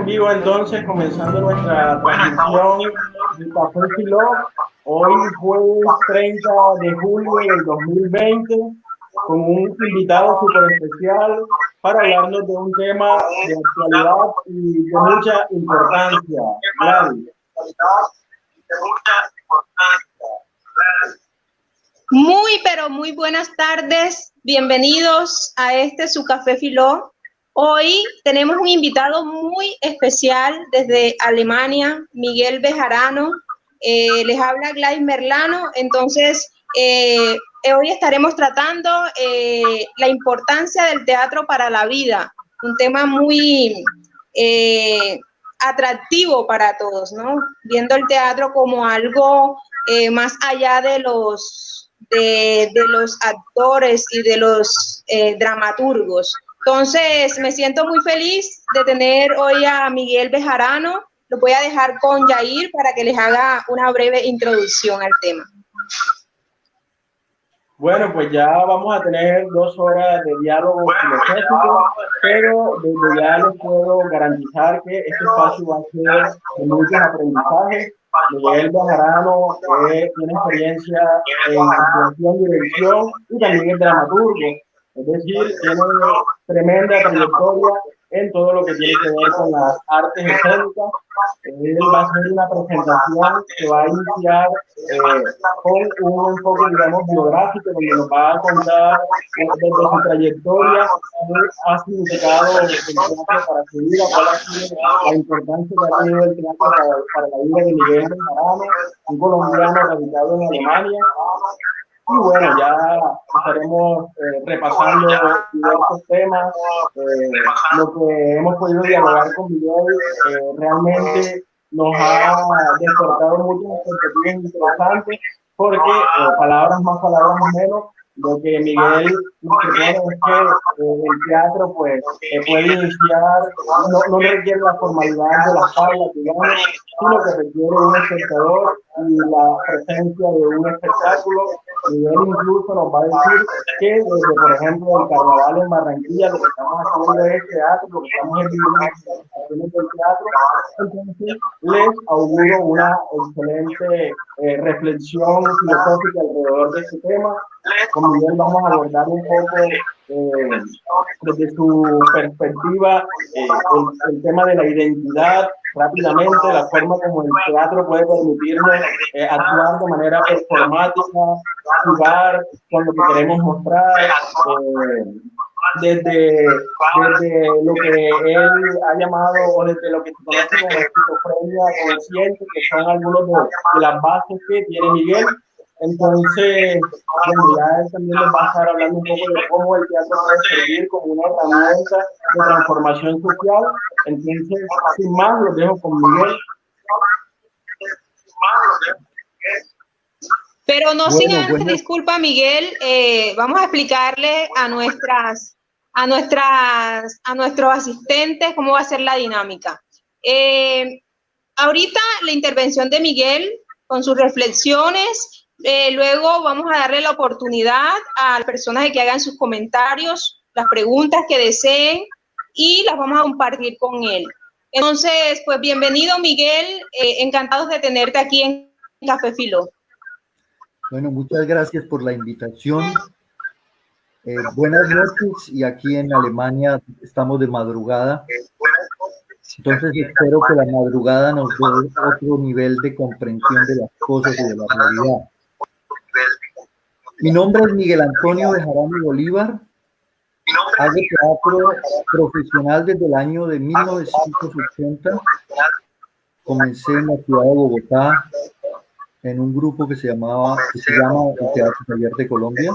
en vivo entonces, comenzando nuestra transmisión de Café Filó, hoy jueves 30 de julio del 2020, con un invitado súper especial para hablarnos de un tema de actualidad y de mucha importancia. Gladys. Muy, pero muy buenas tardes. Bienvenidos a su Café Filó. Hoy tenemos un invitado muy especial desde Alemania, Miguel Bejarano. Les habla Gladys Merlano. Entonces, hoy estaremos tratando la importancia del teatro para la vida, un tema muy atractivo para todos, ¿no? Viendo el teatro como algo más allá de los actores y de los dramaturgos. Entonces, me siento muy feliz de tener hoy a Miguel Bejarano. Lo voy a dejar con Yair para que les haga una breve introducción al tema. Bueno, pues ya vamos a tener 2 horas de diálogo filosófico, pero desde ya les puedo garantizar que este espacio va a ser de muchos aprendizajes. Miguel Bejarano tiene experiencia en actuación, dirección y también es dramaturgo. Es decir, tiene tremenda trayectoria en todo lo que tiene que ver con las artes escénicas. Él va a hacer una presentación que va a iniciar con un enfoque, digamos, biográfico, donde nos va a contar desde su trayectoria qué ha significado el teatro para su vida, cuál ha sido la importancia que ha tenido el teatro para la vida de Miguel Bejarano, un colombiano radicado en Alemania. Y bueno, ya estaremos repasando diversos temas. Lo que hemos podido dialogar con Miguel realmente nos ha despertado muchas expectativas interesantes, porque palabras más, palabras menos, lo que Miguel nos propone es que el teatro pues puede iniciar, no requiere la formalidad de las tablas, digamos, sino que requiere un espectador y la presencia de un espectáculo. Miguel incluso nos va a decir que desde, por ejemplo, el carnaval en Barranquilla, lo que estamos haciendo es teatro, lo que estamos viviendo es del teatro. Entonces, les auguro una excelente reflexión filosófica alrededor de este tema. Con Miguel vamos a abordar un poco desde su perspectiva el tema de la identidad rápidamente, la forma como el teatro puede permitirnos actuar de manera performática, jugar con lo que queremos mostrar, desde lo que él ha llamado, o desde lo que se conoce como esquizofrenia consciente, que son algunos de las bases que tiene Miguel. Entonces, bueno, ya él también nos va a estar hablando un poco de cómo el teatro puede servir como una herramienta de transformación social. Entonces, sin más, lo dejo con Miguel. Pero no sin antes, disculpa Miguel, vamos a explicarle a nuestros asistentes cómo va a ser la dinámica. Ahorita la intervención de Miguel con sus reflexiones. Luego vamos a darle la oportunidad a las personas que hagan sus comentarios, las preguntas que deseen, y las vamos a compartir con él. Entonces, pues bienvenido Miguel, encantados de tenerte aquí en Café Filó. Bueno, muchas gracias por la invitación. Buenas noches, y aquí en Alemania estamos de madrugada. Entonces espero que la madrugada nos dé otro nivel de comprensión de las cosas y de la realidad. Mi nombre es Miguel Antonio Bejarano Bolívar. Hago teatro profesional desde el año de 1980. Comencé en la ciudad de Bogotá en un grupo que se llama el Teatro Taller de Colombia.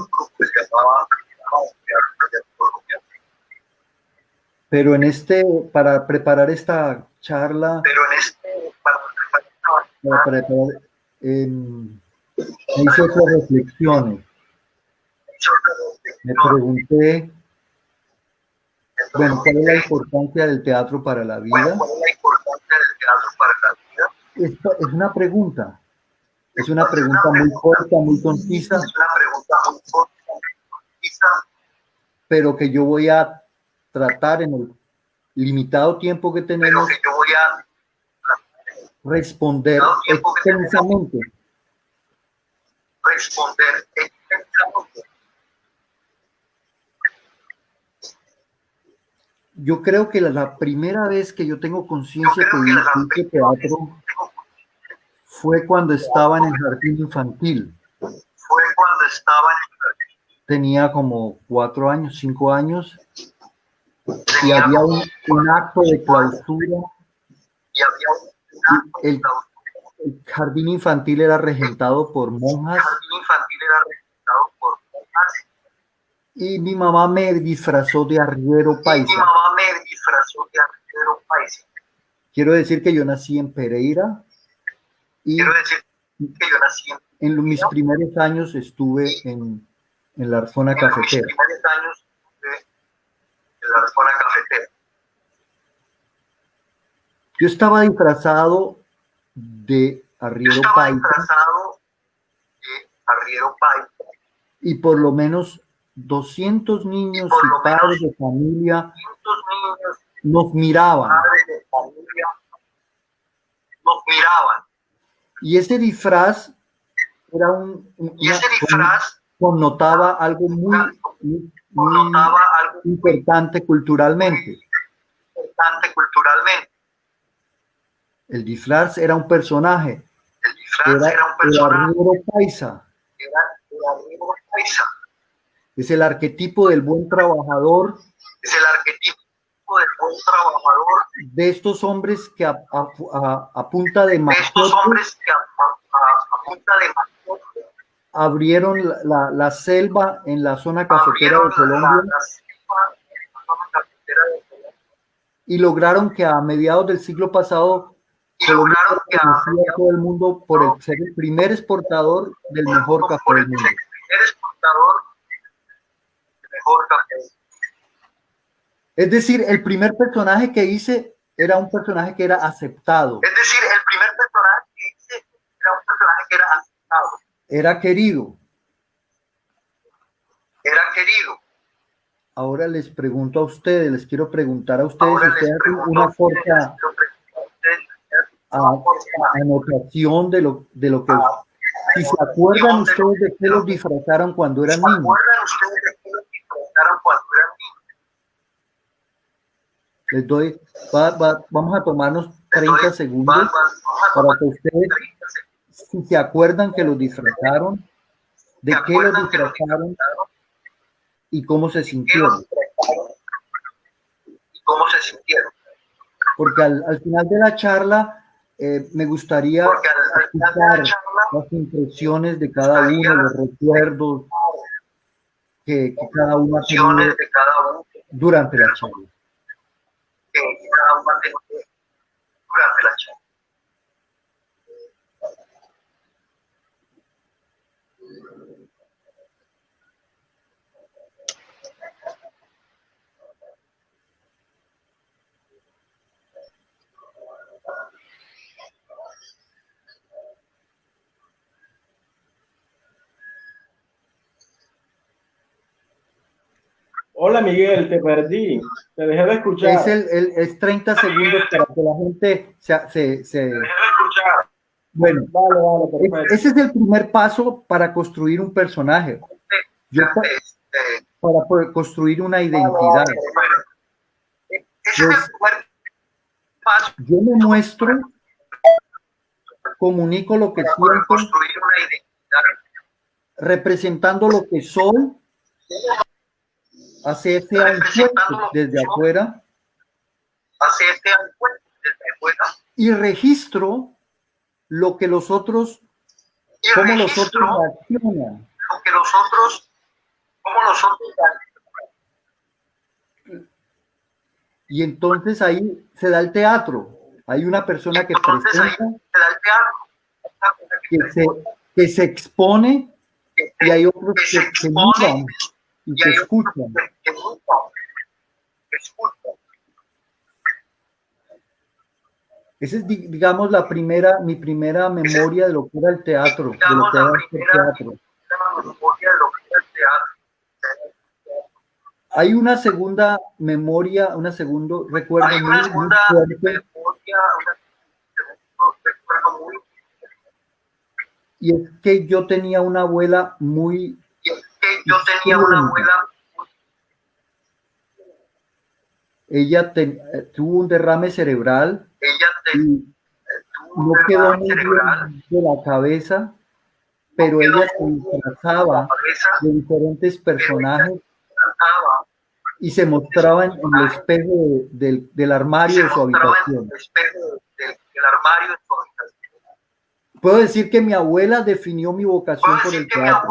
Pero para preparar esta charla, me hice otras reflexiones. Me pregunté, bueno, ¿cuál es la importancia del teatro para la vida? Esta es una pregunta muy corta, muy concisa, pero que yo voy a tratar en el limitado tiempo que tenemos responder extensamente. Yo creo que la primera vez que yo tengo conciencia que hice teatro fue cuando estaba en el jardín infantil. Tenía como 4 años, 5 años, y había un acto de clausura. El jardín infantil era regentado por monjas. Y mi mamá me disfrazó de arriero paisa. Quiero decir que yo nací en Pereira y en mis primeros años estuve en la zona cafetera. Yo estaba disfrazado de arriero paisa y por lo menos 200 niños y padres de familia nos miraban. Y ese disfraz era connotaba algo muy importante culturalmente. El disfraz era un personaje. Era el arriero paisa. Es el arquetipo del buen trabajador. De estos hombres que a punta de machote abrieron la selva en la zona cafetera de Colombia y lograron que a mediados del siglo pasado Colombia reconocía a todo el mundo por ser el primer exportador del mejor café del mundo. Es decir, el primer personaje que hice era un personaje que era aceptado. Era querido. Ahora les pregunto a ustedes, les quiero preguntar a ustedes si ustedes hacen una corta anotación de lo que, si se acuerdan ustedes de qué los disfrazaron cuando eran niños. Les doy, vamos a tomarnos 30 segundos para que ustedes, si se acuerdan que los disfrazaron, de qué los disfrazaron y cómo se sintieron. Porque al final de la charla me gustaría escuchar las impresiones de cada uno, los recuerdos que cada uno ha tenido durante la charla. Hola Miguel, te perdí, te dejé de escuchar. Es 30 segundos para que la gente se... Bueno, vale, ese es el primer paso para construir un personaje. Para poder construir una identidad. Pues, yo me muestro, comunico lo que siento, representando lo que soy, hace este encuentro desde afuera y registro lo que los otros, cómo los otros reaccionan. Y entonces ahí se da el teatro. Hay una persona que presenta, que se expone, y hay otros que miran y que escuchan. Esa es, digamos, mi primera memoria de lo que era el teatro, de lo que era este teatro. Hay una segunda memoria, un segundo recuerdo muy fuerte, y es que yo tenía una abuela muy ella tuvo un derrame cerebral y no quedó muy bien de la cabeza, pero ella se disfrazaba de diferentes personajes y se mostraba en el espejo del armario de su habitación. Puedo decir que mi abuela definió mi vocación por el teatro.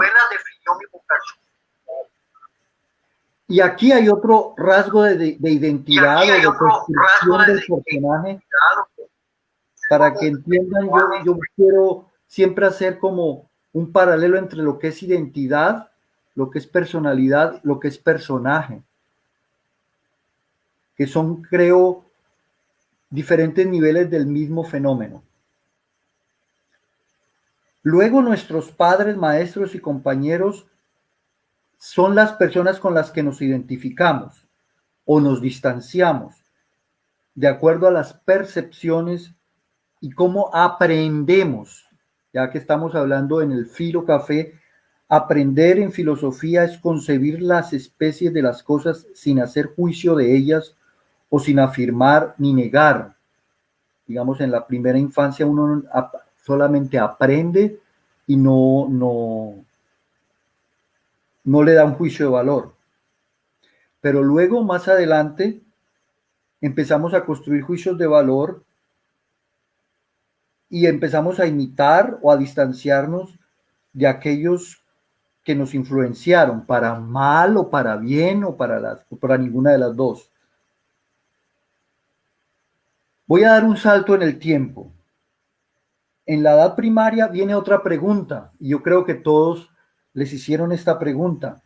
Y aquí hay otro rasgo de identidad o de construcción del personaje. Para que entiendan, yo quiero siempre hacer como un paralelo entre lo que es identidad, lo que es personalidad, lo que es personaje. Que son, creo, diferentes niveles del mismo fenómeno. Luego nuestros padres, maestros y compañeros son las personas con las que nos identificamos o nos distanciamos de acuerdo a las percepciones y cómo aprendemos, ya que estamos hablando en el Filo Café. Aprender en filosofía es concebir las especies de las cosas sin hacer juicio de ellas o sin afirmar ni negar. Digamos, en la primera infancia uno solamente aprende y no le da un juicio de valor. Pero luego, más adelante, empezamos a construir juicios de valor y empezamos a imitar o a distanciarnos de aquellos que nos influenciaron, para mal o para bien o para ninguna de las dos. Voy a dar un salto en el tiempo. En la edad primaria viene otra pregunta, y yo creo que todos les hicieron esta pregunta.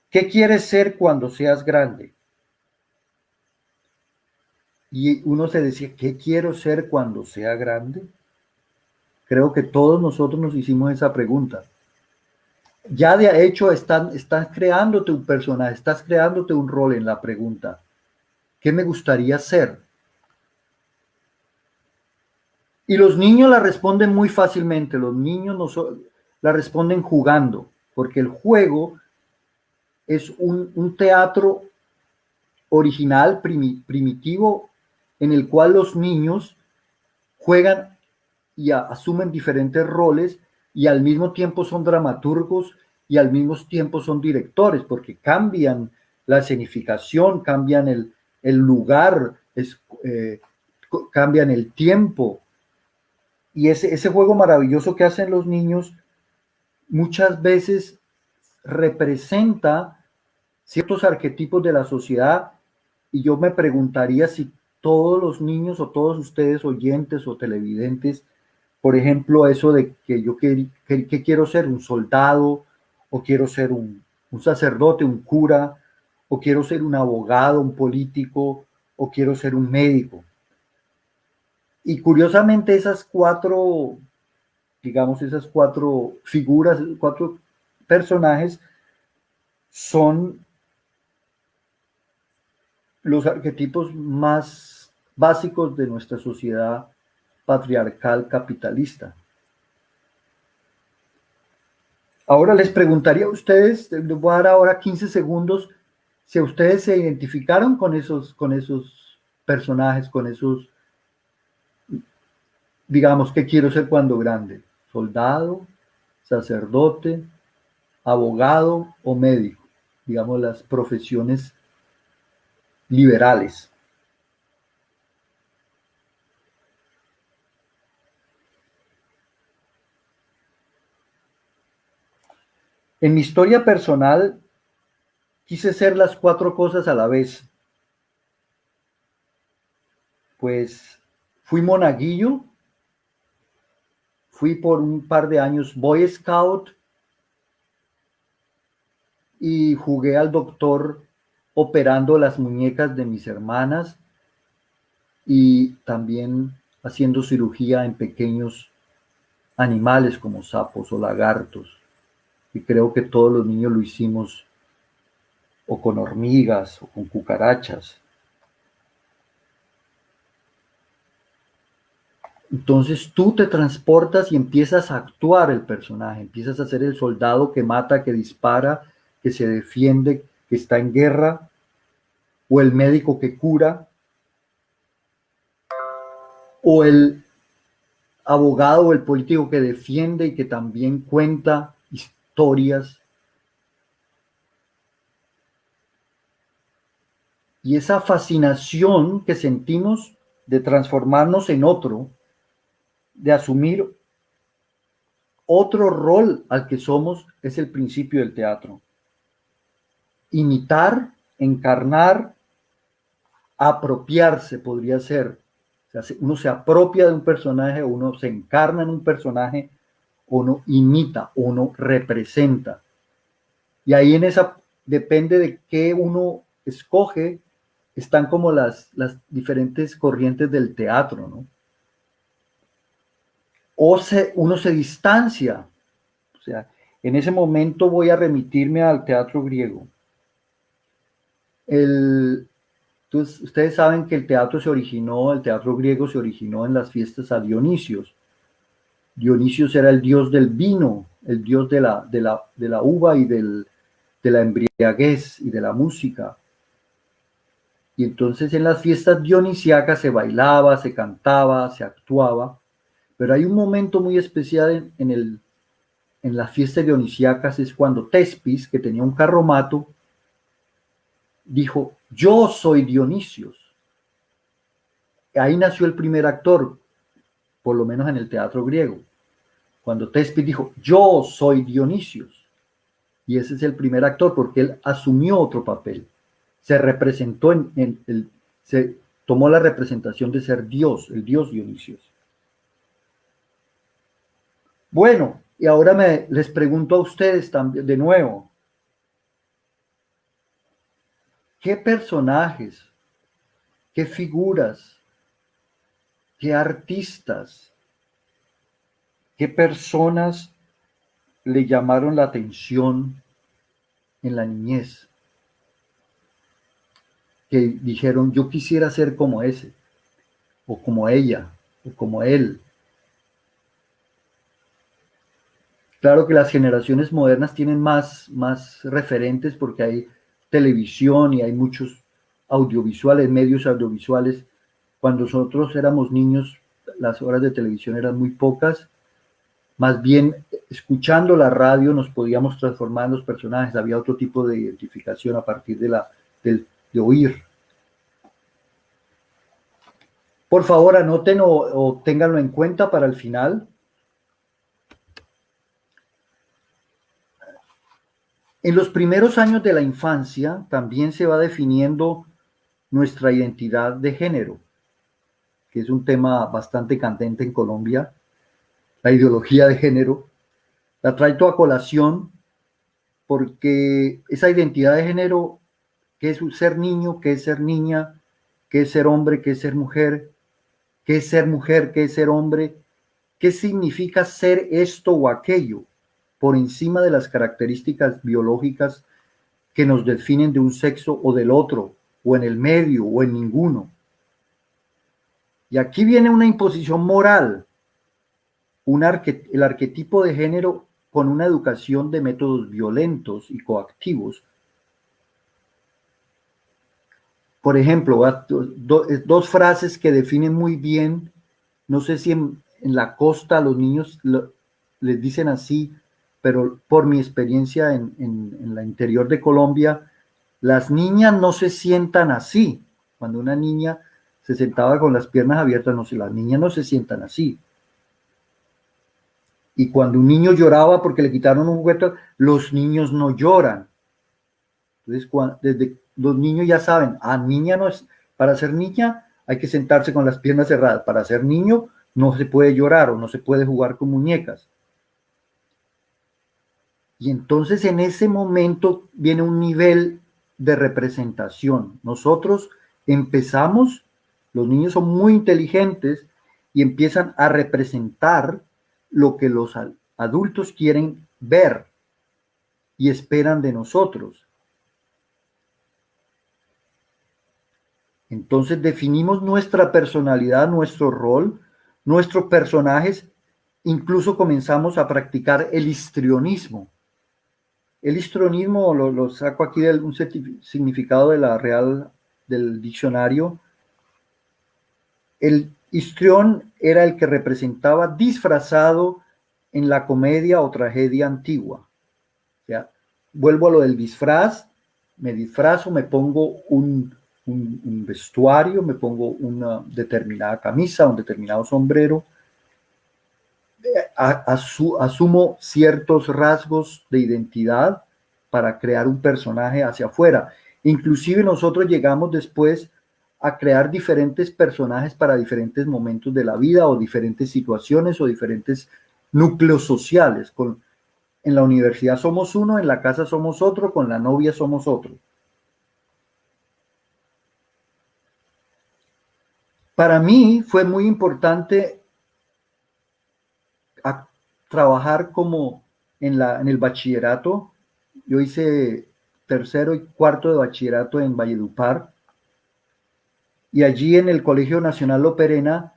¿Qué quieres ser cuando seas grande? Y uno se decía, ¿qué quiero ser cuando sea grande? Creo que todos nosotros nos hicimos esa pregunta. Ya de hecho estás creándote un personaje, estás creándote un rol en la pregunta. ¿Qué me gustaría ser? Y los niños la responden muy fácilmente. Los niños la responden jugando, porque el juego es un teatro original, primitivo, en el cual los niños juegan y asumen diferentes roles y al mismo tiempo son dramaturgos y al mismo tiempo son directores, porque cambian la escenificación, cambian el lugar, cambian el tiempo. Y ese juego maravilloso que hacen los niños muchas veces representa ciertos arquetipos de la sociedad, y yo me preguntaría si todos los niños o todos ustedes oyentes o televidentes, por ejemplo, eso de que yo que quiero ser un soldado, o quiero ser un sacerdote, un cura, o quiero ser un abogado, un político, o quiero ser un médico. Y curiosamente esas cuatro figuras, cuatro personajes son los arquetipos más básicos de nuestra sociedad patriarcal capitalista. Ahora les preguntaría a ustedes, les voy a dar ahora 15 segundos, si a ustedes se identificaron con esos personajes, con esos, digamos, ¿qué quiero ser cuando grande? Soldado, sacerdote, abogado o médico, digamos las profesiones liberales. En mi historia personal, quise ser las cuatro cosas a la vez. Pues fui monaguillo, fui por un par de años Boy Scout y jugué al doctor operando las muñecas de mis hermanas y también haciendo cirugía en pequeños animales como sapos o lagartos. Y creo que todos los niños lo hicimos, o con hormigas o con cucarachas. Entonces tú te transportas y empiezas a actuar el personaje, empiezas a ser el soldado que mata, que dispara, que se defiende, que está en guerra, o el médico que cura, o el abogado o el político que defiende y que también cuenta historias. Y esa fascinación que sentimos de transformarnos en otro, de asumir otro rol al que somos, es el principio del teatro. Imitar, encarnar, apropiarse podría ser. O sea, uno se apropia de un personaje, uno se encarna en un personaje, uno imita, uno representa. Y ahí en esa, depende de qué uno escoge, están como las diferentes corrientes del teatro, ¿no? Uno se distancia. O sea, en ese momento voy a remitirme al teatro griego. Entonces, ustedes saben que el teatro griego se originó en las fiestas a Dionisios. Dionisios era el dios del vino, el dios de la uva y de la embriaguez y de la música. Y entonces en las fiestas dionisíacas se bailaba, se cantaba, se actuaba, pero hay un momento muy especial en las fiestas dionisíacas, es cuando Tespis, que tenía un carromato, dijo, yo soy Dionisios. Ahí nació el primer actor, por lo menos en el teatro griego, cuando Tespis dijo, yo soy Dionisios. Y ese es el primer actor porque él asumió otro papel. Se representó se tomó la representación de ser Dios, el Dios Dionisios. Bueno, y ahora les pregunto a ustedes también de nuevo, ¿qué personajes, qué figuras, qué artistas, qué personas le llamaron la atención en la niñez? Que dijeron, yo quisiera ser como ese, o como ella, o como él. Claro que las generaciones modernas tienen más referentes porque hay televisión y hay muchos audiovisuales, medios audiovisuales. Cuando nosotros éramos niños, las horas de televisión eran muy pocas. Más bien, escuchando la radio nos podíamos transformar en los personajes. Había otro tipo de identificación a partir de oír. Por favor, anoten o ténganlo en cuenta para el final. En los primeros años de la infancia también se va definiendo nuestra identidad de género, que es un tema bastante candente en Colombia, la ideología de género. La traigo a colación porque esa identidad de género, ¿qué es ser niño? ¿Qué es ser niña? ¿Qué es ser hombre? ¿Qué es ser mujer? ¿Qué es ser mujer? ¿Qué es ser hombre? ¿Qué significa ser esto o aquello por encima de las características biológicas que nos definen de un sexo o del otro, o en el medio, o en ninguno? Y aquí viene una imposición moral, el arquetipo de género con una educación de métodos violentos y coactivos. Por ejemplo, dos frases que definen muy bien, no sé si en la costa a los niños les dicen así, pero por mi experiencia en la interior de Colombia, las niñas no se sientan así. Cuando una niña se sentaba con las piernas abiertas, no sé, las niñas no se sientan así. Y cuando un niño lloraba porque le quitaron un juguete, los niños no lloran. Entonces, desde los niños ya saben, niña no es, para ser niña hay que sentarse con las piernas cerradas. Para ser niño no se puede llorar o no se puede jugar con muñecas. Y entonces en ese momento viene un nivel de representación. Nosotros empezamos, los niños son muy inteligentes y empiezan a representar lo que los adultos quieren ver y esperan de nosotros. Entonces definimos nuestra personalidad, nuestro rol, nuestros personajes, incluso comenzamos a practicar el histrionismo. El histrionismo lo saco aquí de un significado de la Real del diccionario. El histrión era el que representaba disfrazado en la comedia o tragedia antigua. O sea, vuelvo a lo del disfraz, me disfrazo, me pongo un vestuario, me pongo una determinada camisa, un determinado sombrero, asumo ciertos rasgos de identidad para crear un personaje hacia afuera. Inclusive nosotros llegamos después a crear diferentes personajes para diferentes momentos de la vida o diferentes situaciones o diferentes núcleos sociales. En la universidad somos uno, en la casa somos otro, con la novia somos otro. Para mí fue muy importante trabajar como en el bachillerato. Yo hice tercero y cuarto de bachillerato en Valledupar, y allí en el Colegio Nacional Loperena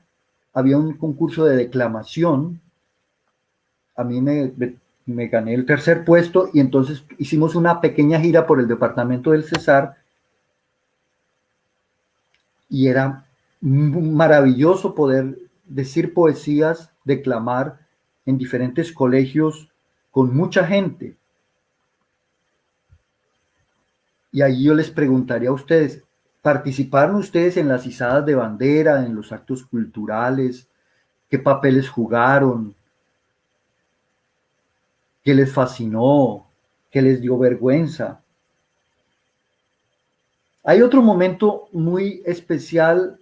había un concurso de declamación. A mí me gané el tercer puesto, y entonces hicimos una pequeña gira por el departamento del Cesar, y era maravilloso poder decir poesías, declamar en diferentes colegios con mucha gente. Y allí yo les preguntaría a ustedes, ¿participaron ustedes en las izadas de bandera, en los actos culturales? ¿Qué papeles jugaron? ¿Qué les fascinó? ¿Qué les dio vergüenza? Hay otro momento muy especial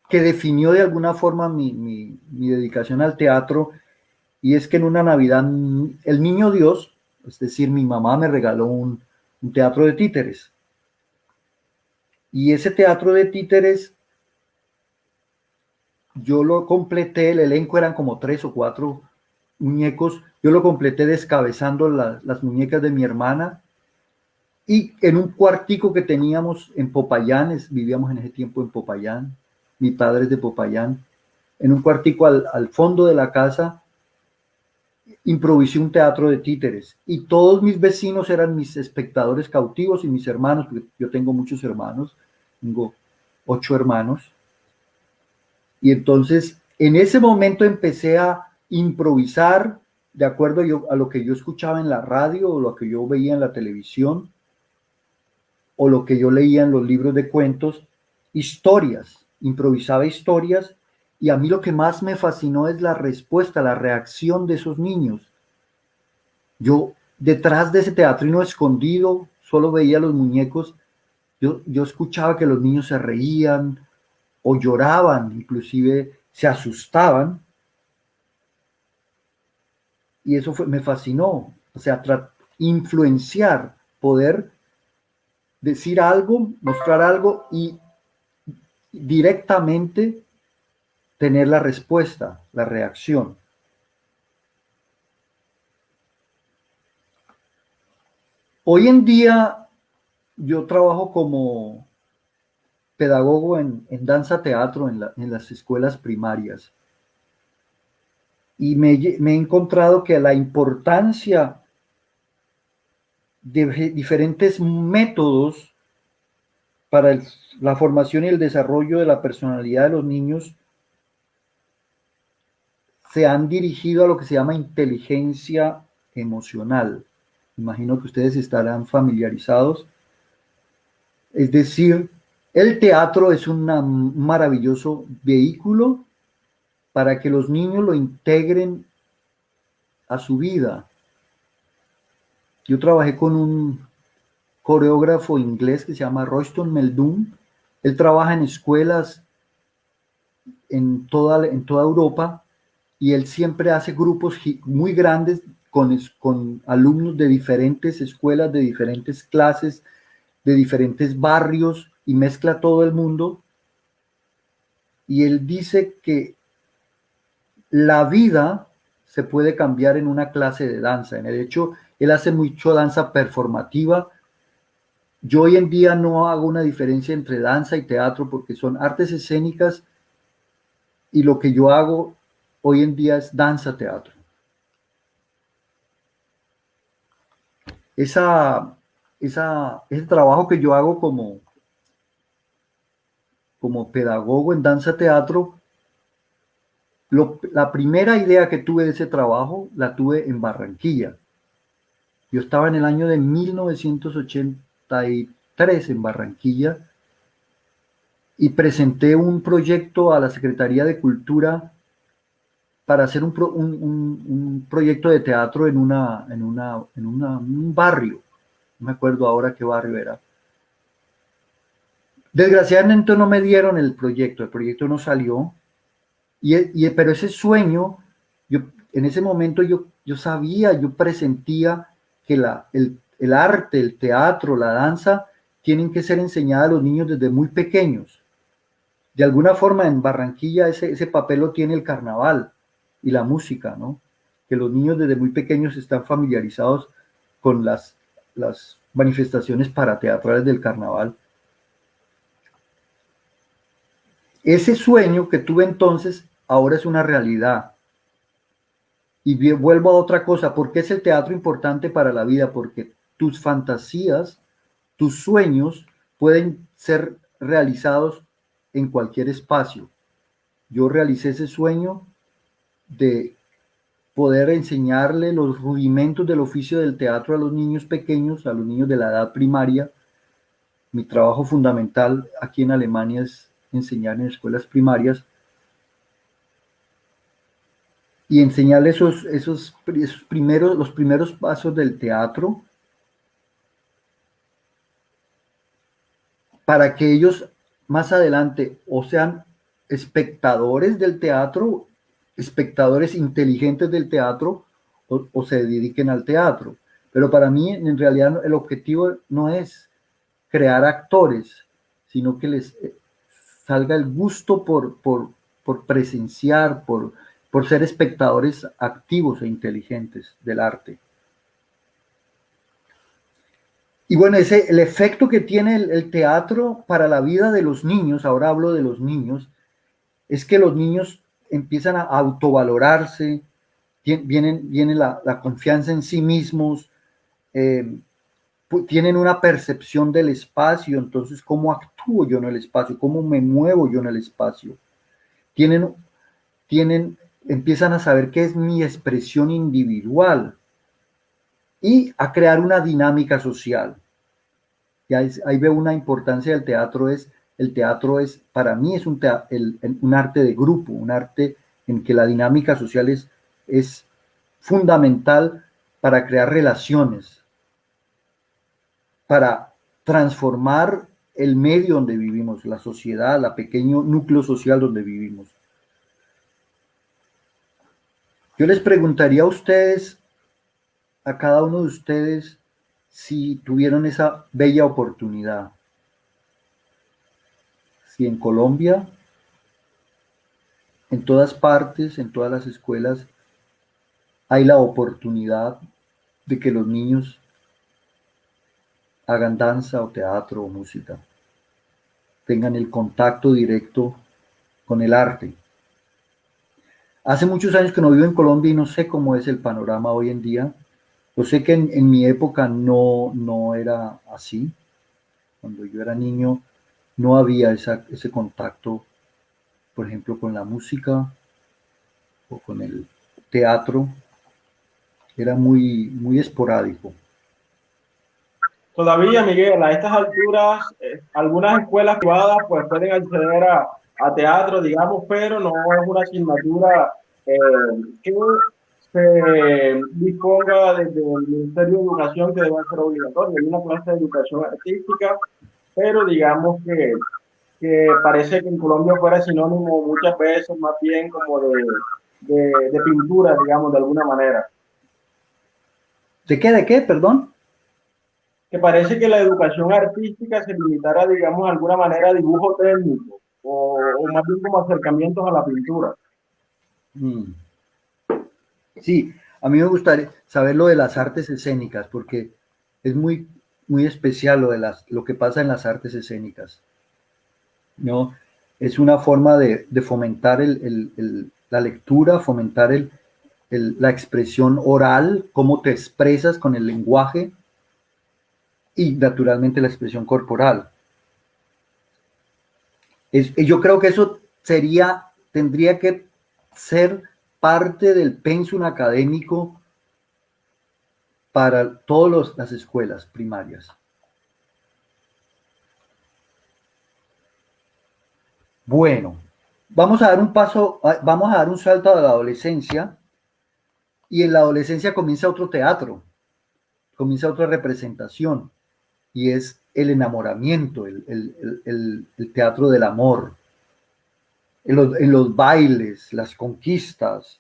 que definió de alguna forma mi dedicación al teatro, y es que en una Navidad el niño Dios, es decir, mi mamá me regaló un teatro de títeres. Y ese teatro de títeres yo lo completé, el elenco eran como 3 o 4 muñecos, yo lo completé descabezando las muñecas de mi hermana, y en un cuartico que teníamos en Popayán, vivíamos en ese tiempo en Popayán, mi padre es de Popayán, en un cuartico al fondo de la casa, improvisé un teatro de títeres, y todos mis vecinos eran mis espectadores cautivos, y mis hermanos, porque yo tengo muchos hermanos, tengo 8 hermanos, y entonces en ese momento empecé a improvisar de acuerdo a lo que yo escuchaba en la radio, o lo que yo veía en la televisión, o lo que yo leía en los libros de cuentos, historias, improvisaba historias, y a mí lo que más me fascinó es la respuesta, la reacción de esos niños. Yo detrás de ese teatrino escondido, solo veía los muñecos, yo escuchaba que los niños se reían o lloraban, inclusive se asustaban, y eso me fascinó. O sea, influenciar, poder decir algo, mostrar algo y directamente tener la respuesta, la reacción. Hoy en día yo trabajo como pedagogo en danza teatro en las escuelas primarias, y me he encontrado que la importancia de diferentes métodos para la formación y el desarrollo de la personalidad de los niños se han dirigido a lo que se llama inteligencia emocional. Imagino que ustedes estarán familiarizados. Es decir, el teatro es un maravilloso vehículo para que los niños lo integren a su vida. Yo trabajé con un coreógrafo inglés que se llama Royston Meldoon. Él trabaja en escuelas en toda Europa, y él siempre hace grupos muy grandes con alumnos de diferentes escuelas, de diferentes clases, de diferentes barrios, y mezcla todo el mundo. Y él dice que la vida se puede cambiar en una clase de danza. En el hecho, él hace mucho danza performativa. Yo hoy en día no hago una diferencia entre danza y teatro, porque son artes escénicas y lo que yo hago hoy en día es danza teatro. Ese trabajo que yo hago como pedagogo en danza teatro, la primera idea que tuve de ese trabajo la tuve en Barranquilla. Yo estaba en el año de 1983 en Barranquilla y presenté un proyecto a la Secretaría de Cultura para hacer un proyecto de teatro en un barrio. No me acuerdo ahora qué barrio era. Desgraciadamente no me dieron el proyecto no salió, pero ese sueño, en ese momento yo sabía, yo presentía que el arte, el teatro, la danza, tienen que ser enseñadas a los niños desde muy pequeños. De alguna forma en Barranquilla ese papel lo tiene el carnaval y la música, ¿no? Que los niños desde muy pequeños están familiarizados con las manifestaciones parateatrales del carnaval. Ese sueño que tuve entonces ahora es una realidad. Y vuelvo a otra cosa, ¿por qué es el teatro importante para la vida? Porque tus fantasías, tus sueños pueden ser realizados en cualquier espacio. Yo realicé ese sueño de poder enseñarle los rudimentos del oficio del teatro a los niños pequeños, a los niños de la edad primaria. Mi trabajo fundamental aquí en Alemania es enseñar en escuelas primarias y enseñarles los primeros pasos del teatro para que ellos más adelante o sean espectadores del teatro, espectadores inteligentes del teatro, o se dediquen al teatro. Pero para mí, en realidad, el objetivo no es crear actores, sino que les salga el gusto por presenciar, por ser espectadores activos e inteligentes del arte. Y bueno, el efecto que tiene el teatro para la vida de los niños, ahora hablo de los niños, es que los niños empiezan a autovalorarse, viene la confianza en sí mismos, tienen una percepción del espacio, entonces cómo actúo yo en el espacio, cómo me muevo yo en el espacio. Empiezan a saber qué es mi expresión individual y a crear una dinámica social. Y ahí veo una importancia del teatro. El teatro para mí es un arte de grupo, un arte en que la dinámica social es fundamental para crear relaciones, para transformar el medio donde vivimos, la sociedad, el pequeño núcleo social donde vivimos. Yo les preguntaría a ustedes, a cada uno de ustedes, si tuvieron esa bella oportunidad. Si en Colombia, en todas partes, en todas las escuelas, hay la oportunidad de que los niños hagan danza o teatro o música, tengan el contacto directo con el arte. Hace muchos años que no vivo en Colombia y no sé cómo es el panorama hoy en día. Yo sé que en mi época no era así. Cuando yo era niño no había ese contacto, por ejemplo, con la música o con el teatro. Era muy esporádico. Todavía, Miguel, a estas alturas, algunas escuelas privadas pues pueden acceder a teatro, digamos, pero no es una asignatura que se disponga desde el Ministerio de Educación que debe ser obligatoria. Hay una clase de educación artística, pero digamos que parece que en Colombia fuera sinónimo muchas veces más bien como de pintura, digamos, de alguna manera. ¿De qué? Perdón. Que parece que la educación artística se limitara, digamos, de alguna manera a dibujo técnico o más bien como acercamientos a la pintura. Sí, a mí me gustaría saber lo de las artes escénicas, porque es muy especial lo que pasa en las artes escénicas, ¿no? Es una forma de fomentar la lectura, fomentar la expresión oral, cómo te expresas con el lenguaje y naturalmente la expresión corporal. Yo creo que eso tendría que ser parte del pensum académico para todas las escuelas primarias. Bueno, vamos a dar un salto a la adolescencia, y en la adolescencia comienza otro teatro, comienza otra representación, y es el enamoramiento, el teatro del amor, en los bailes, las conquistas,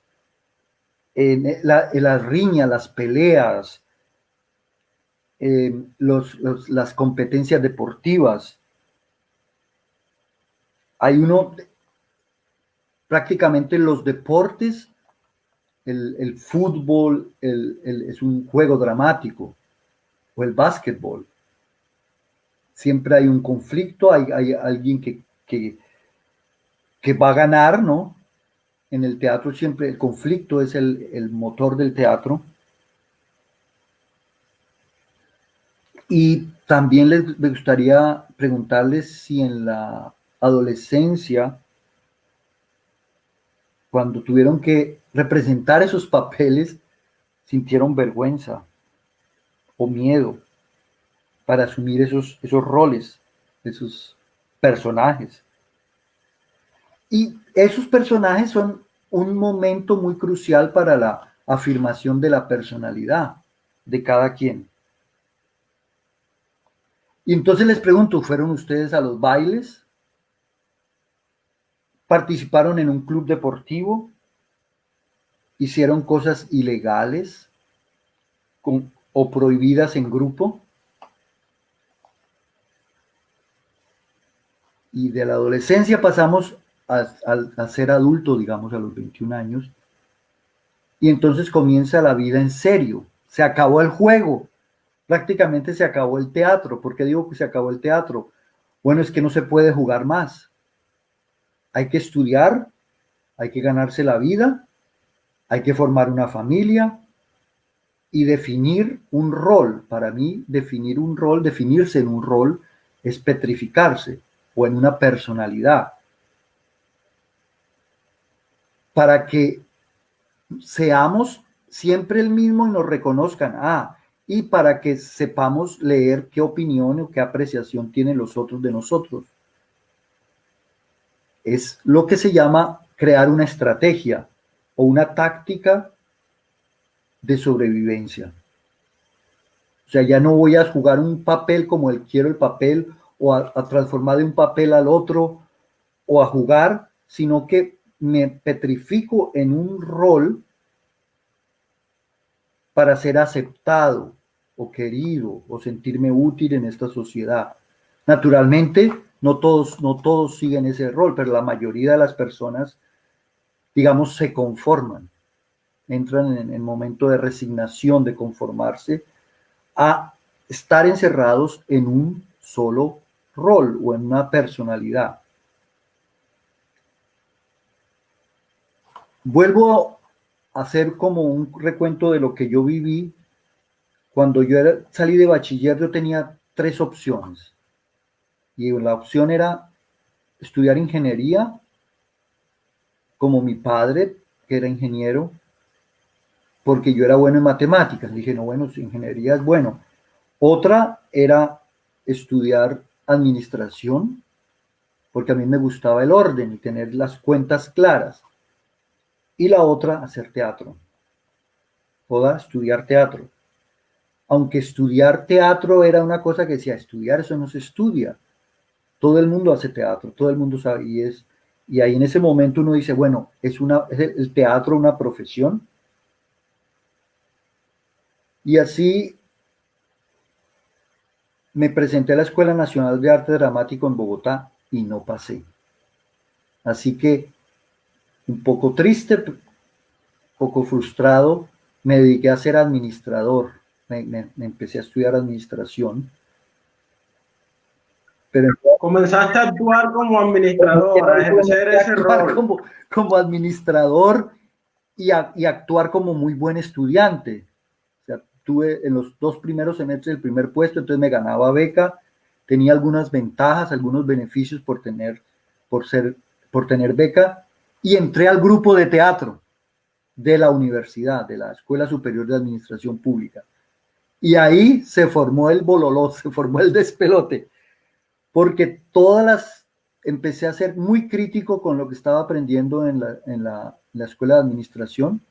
en las riñas, las peleas, las competencias deportivas. Prácticamente los deportes, el fútbol es un juego dramático, o el básquetbol. Siempre hay un conflicto, hay alguien que va a ganar, ¿no? En el teatro siempre el conflicto es el motor del teatro. Y también me gustaría preguntarles si en la adolescencia, cuando tuvieron que representar esos papeles, sintieron vergüenza o miedo para asumir esos roles, esos personajes. Y esos personajes son un momento muy crucial para la afirmación de la personalidad de cada quien. Y entonces les pregunto, ¿fueron ustedes a los bailes? ¿Participaron en un club deportivo? ¿Hicieron cosas ilegales o prohibidas en grupo? Y de la adolescencia pasamos a ser adulto, digamos, a los 21 años. Y entonces comienza la vida en serio. Se acabó el juego. Prácticamente se acabó el teatro. ¿Por qué digo que se acabó el teatro? Bueno, es que no se puede jugar más. Hay que estudiar, hay que ganarse la vida, hay que formar una familia y definir un rol. Para mí, definirse en un rol es petrificarse o en una personalidad. Para que seamos siempre el mismo y nos reconozcan. Y para que sepamos leer qué opinión o qué apreciación tienen los otros de nosotros. Es lo que se llama crear una estrategia o una táctica de sobrevivencia. O sea, ya no voy a jugar un papel como quiero el papel, o a transformar de un papel al otro, o a jugar, sino que me petrifico en un rol para ser aceptado o querido o sentirme útil en esta sociedad. Naturalmente, no todos siguen ese rol, pero la mayoría de las personas, digamos, se conforman, entran en el momento de resignación, de conformarse a estar encerrados en un solo rol o en una personalidad. Vuelvo a hacer como un recuento de lo que yo viví. Cuando salí de bachiller, yo tenía 3 opciones. Y la opción era estudiar ingeniería, como mi padre, que era ingeniero, porque yo era bueno en matemáticas. Dije, no, bueno, ingeniería es bueno. Otra era estudiar administración, porque a mí me gustaba el orden y tener las cuentas claras. Y la otra, hacer teatro. Estudiar teatro. Aunque estudiar teatro era una cosa que decía, estudiar eso no se estudia. Todo el mundo hace teatro, todo el mundo sabe, y ahí en ese momento uno dice, bueno, ¿es el teatro una profesión? Y así me presenté a la Escuela Nacional de Arte Dramático en Bogotá y no pasé. Así que, un poco triste, un poco frustrado, me dediqué a ser administrador. Me empecé a estudiar administración. Pero comenzaste a actuar como administrador, a ejercer ese rol. Como administrador y actuar como muy buen estudiante. O sea, tuve en los 2 primeros semestres el primer puesto, entonces me ganaba beca, tenía algunas ventajas, algunos beneficios por tener beca, y entré al grupo de teatro de la universidad, de la Escuela Superior de Administración Pública. Y ahí se formó el bololó, se formó el despelote, porque empecé a ser muy crítico con lo que estaba aprendiendo en la Escuela de Administración,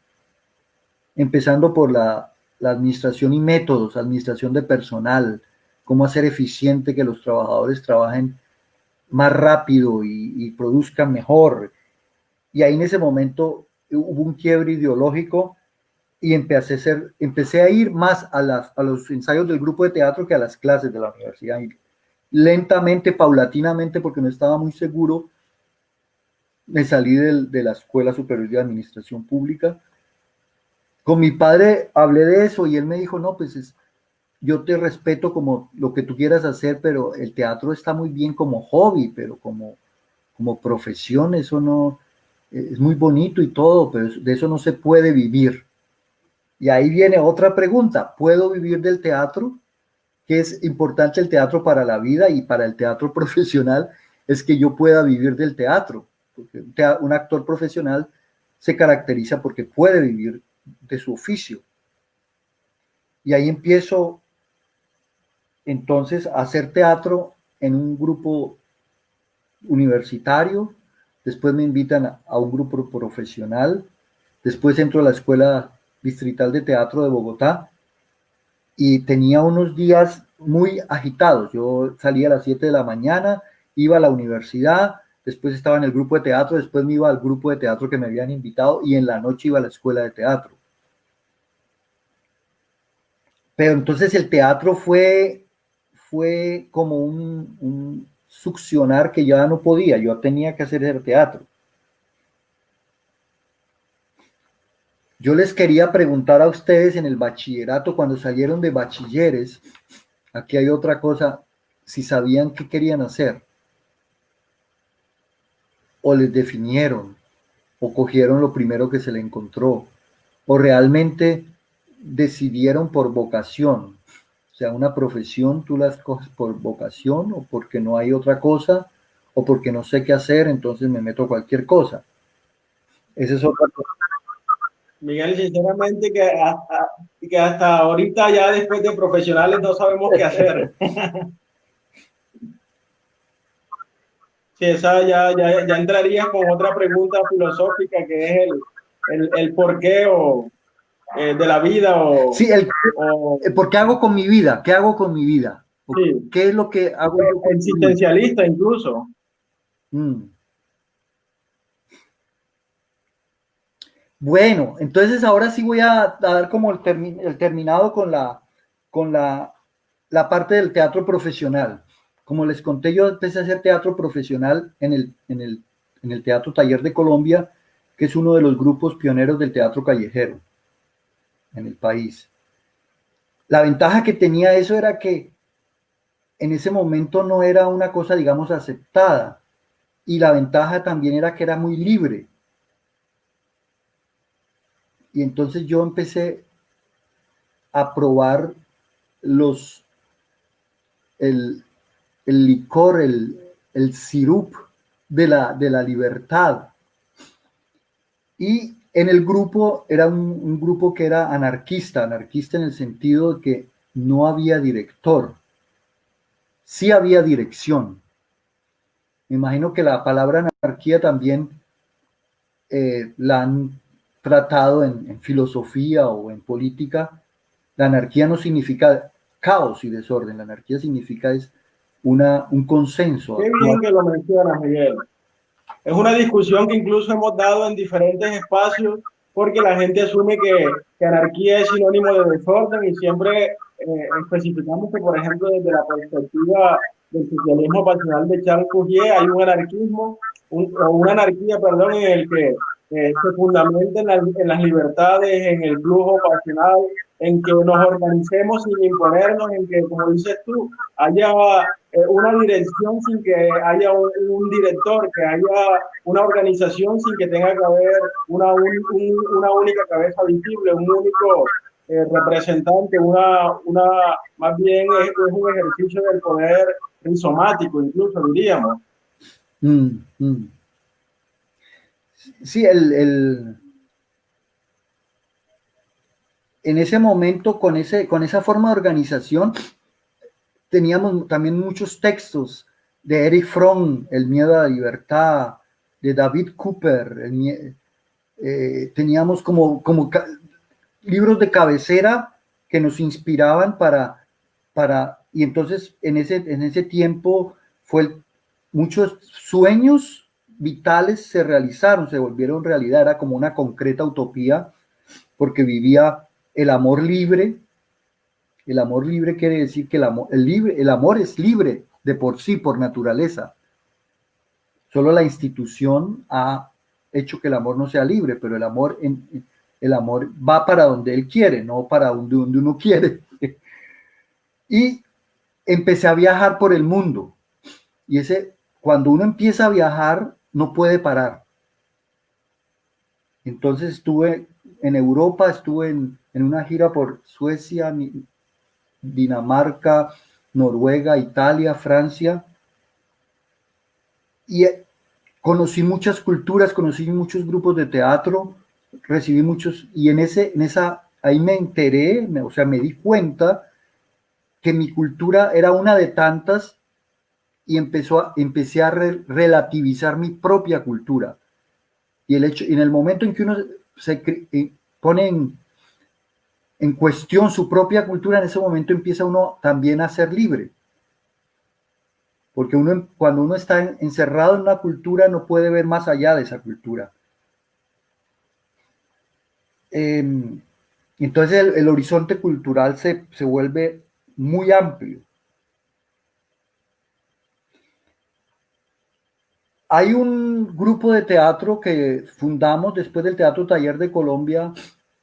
empezando por la administración y métodos, administración de personal, cómo hacer eficiente que los trabajadores trabajen más rápido y produzcan mejor. Y ahí en ese momento hubo un quiebre ideológico y empecé a ir más a los ensayos del grupo de teatro que a las clases de la universidad. Y lentamente, paulatinamente, porque no estaba muy seguro, me salí de la Escuela Superior de Administración Pública. Con mi padre hablé de eso y él me dijo, no, pues yo te respeto como lo que tú quieras hacer, pero el teatro está muy bien como hobby, pero como profesión eso no, es muy bonito y todo, pero de eso no se puede vivir. Y ahí viene otra pregunta, ¿puedo vivir del teatro? ¿Qué es importante el teatro para la vida y para el teatro profesional? Es que yo pueda vivir del teatro, porque un actor profesional se caracteriza porque puede vivir de su oficio. Y ahí empiezo entonces a hacer teatro en un grupo universitario, después me invitan a un grupo profesional, después entro a la Escuela Distrital de Teatro de Bogotá y tenía unos días muy agitados. Yo salía a las 7 de la mañana, iba a la universidad, después estaba en el grupo de teatro, después me iba al grupo de teatro que me habían invitado y en la noche iba a la escuela de teatro. Pero entonces el teatro fue como un succionar que ya no podía, yo tenía que hacer el teatro. Yo les quería preguntar a ustedes en el bachillerato, cuando salieron de bachilleres, aquí hay otra cosa, si sabían qué querían hacer, o les definieron, o cogieron lo primero que se le encontró, o realmente decidieron por vocación. O sea, una profesión tú la escoges por vocación o porque no hay otra cosa o porque no sé qué hacer, entonces me meto a cualquier cosa. Esa es otra cosa. Miguel, sinceramente que hasta ahorita ya después de profesionales no sabemos qué hacer. Sí, esa ya entraría con otra pregunta filosófica que es el por qué de la vida sí, ¿por qué hago con mi vida? ¿Qué hago con mi vida? Sí, ¿qué es lo que hago yo con existencialista incluso? Bueno, entonces ahora sí voy a dar como el terminado con la parte del teatro profesional. Como les conté, yo empecé a hacer teatro profesional en el Teatro Taller de Colombia, que es uno de los grupos pioneros del teatro callejero en el país. La ventaja que tenía eso era que en ese momento no era una cosa, digamos, aceptada. Y la ventaja también era que era muy libre. Y entonces yo empecé a probar el licor, el sirup de la libertad. Y en el grupo era un grupo que era anarquista en el sentido de que no había director, sí había dirección. Me imagino que la palabra anarquía también la han tratado en filosofía o en política. La anarquía no significa caos y desorden, la anarquía significa un consenso. Qué bien que lo mencionas, Miguel. Es una discusión que incluso hemos dado en diferentes espacios porque la gente asume que anarquía es sinónimo de desorden y siempre especificamos que, por ejemplo, desde la perspectiva del socialismo pasional de Charles Fourier hay un anarquismo, una anarquía, perdón, en el que se fundamenta en las libertades, en el flujo pasional, en que nos organicemos sin imponernos, en que, como dices tú, haya una dirección sin que haya un director, que haya una organización sin que tenga que haber una única cabeza visible, un único representante, más bien es un ejercicio del poder rizomático, incluso diríamos. Sí, en ese momento, con esa forma de organización, teníamos también muchos textos de Erich Fromm, El miedo a la libertad, de David Cooper, teníamos como libros de cabecera que nos inspiraban y entonces en ese tiempo muchos sueños vitales se realizaron, se volvieron realidad, era como una concreta utopía, porque vivía el amor libre. El amor libre quiere decir que el amor es libre de por sí, por naturaleza. Solo la institución ha hecho que el amor no sea libre, pero el amor va para donde él quiere, no para donde uno quiere. Y empecé a viajar por el mundo. Y cuando uno empieza a viajar, no puede parar. Entonces estuve en Europa, estuve en una gira por Suecia, Dinamarca, Noruega, Italia, Francia, y conocí muchas culturas, conocí muchos grupos de teatro, recibí muchos, y ahí me enteré, o sea, me di cuenta que mi cultura era una de tantas y empecé a relativizar mi propia cultura. Y en el momento en que uno pone en cuestión su propia cultura, en ese momento empieza uno también a ser libre. Porque cuando uno está encerrado en una cultura, no puede ver más allá de esa cultura. Entonces el horizonte cultural se vuelve muy amplio. Hay un grupo de teatro que fundamos después del Teatro Taller de Colombia.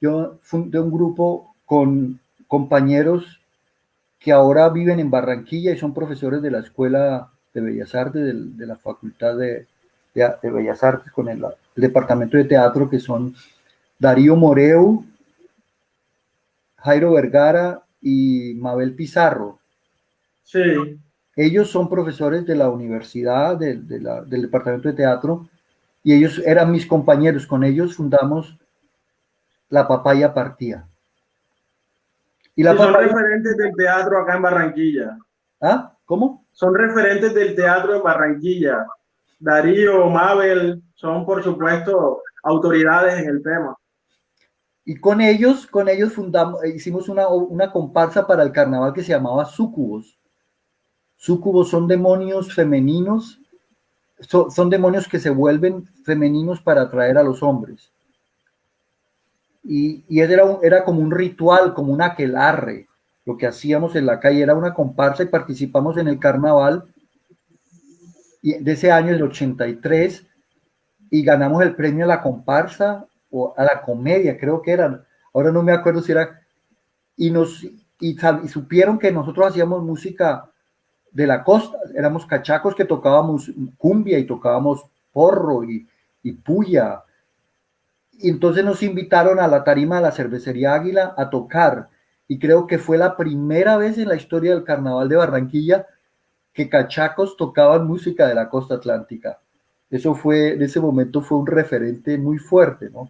Yo fundé un grupo con compañeros que ahora viven en Barranquilla y son profesores de la Escuela de Bellas Artes, de la Facultad de Bellas Artes, con el Departamento de Teatro, que son Darío Moreu, Jairo Vergara y Mabel Pizarro. Sí. Ellos son profesores de la universidad, del Departamento de Teatro, y ellos eran mis compañeros. Con ellos fundamos La Papaya Partía. Y son referentes del teatro acá en Barranquilla. ¿Ah? ¿Cómo? Son referentes del teatro en Barranquilla. Darío, Mabel, son por supuesto autoridades en el tema. Y con ellos hicimos una comparsa para el carnaval que se llamaba Súcubos. Súcubos son demonios femeninos, son demonios que se vuelven femeninos para atraer a los hombres. Y era como un ritual, como un aquelarre. Lo que hacíamos en la calle era una comparsa y participamos en el carnaval de ese año, el 83, y ganamos el premio a la comparsa o a la comedia, creo que era. Ahora no me acuerdo si era. Y supieron que nosotros hacíamos música de la costa, éramos cachacos que tocábamos cumbia y tocábamos porro y puya. Y entonces nos invitaron a la tarima de la Cervecería Águila a tocar. Y creo que fue la primera vez en la historia del Carnaval de Barranquilla que cachacos tocaban música de la costa atlántica. En ese momento fue un referente muy fuerte, ¿no?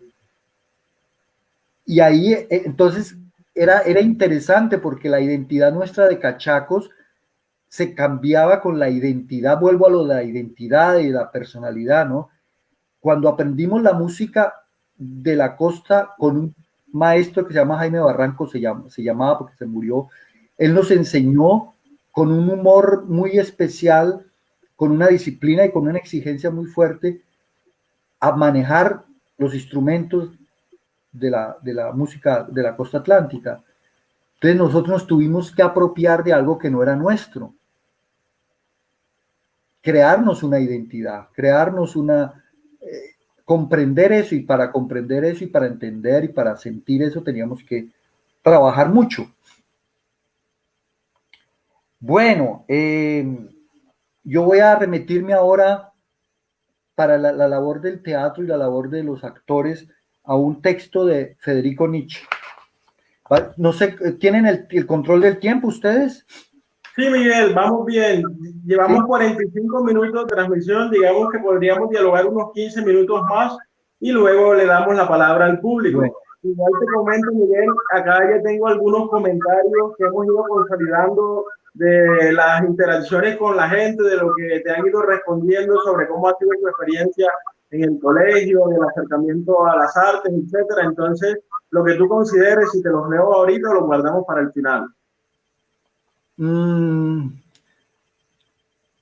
Y ahí, entonces, era interesante porque la identidad nuestra de cachacos se cambiaba con la identidad, vuelvo a lo de la identidad y la personalidad, ¿no? Cuando aprendimos la música de la costa con un maestro que se llama Jaime Barranco, se llamaba porque se murió, él nos enseñó con un humor muy especial, con una disciplina y con una exigencia muy fuerte a manejar los instrumentos de la música de la costa atlántica. Entonces nosotros nos tuvimos que apropiar de algo que no era nuestro, crearnos una identidad, comprender eso, y para comprender eso y para entender y para sentir eso teníamos que trabajar mucho. Bueno, yo voy a remitirme ahora para la labor del teatro y la labor de los actores a un texto de Federico Nietzsche. No sé, ¿tienen el control del tiempo ustedes? Sí, Miguel, vamos bien. Llevamos 45 minutos de transmisión. Digamos que podríamos dialogar unos 15 minutos más y luego le damos la palabra al público. Bueno. Igual te comento, Miguel, acá ya tengo algunos comentarios que hemos ido consolidando de las interacciones con la gente, de lo que te han ido respondiendo sobre cómo ha sido tu experiencia en el colegio, del acercamiento a las artes, etcétera. Entonces, lo que tú consideres, si te los leo ahorita, lo guardamos para el final.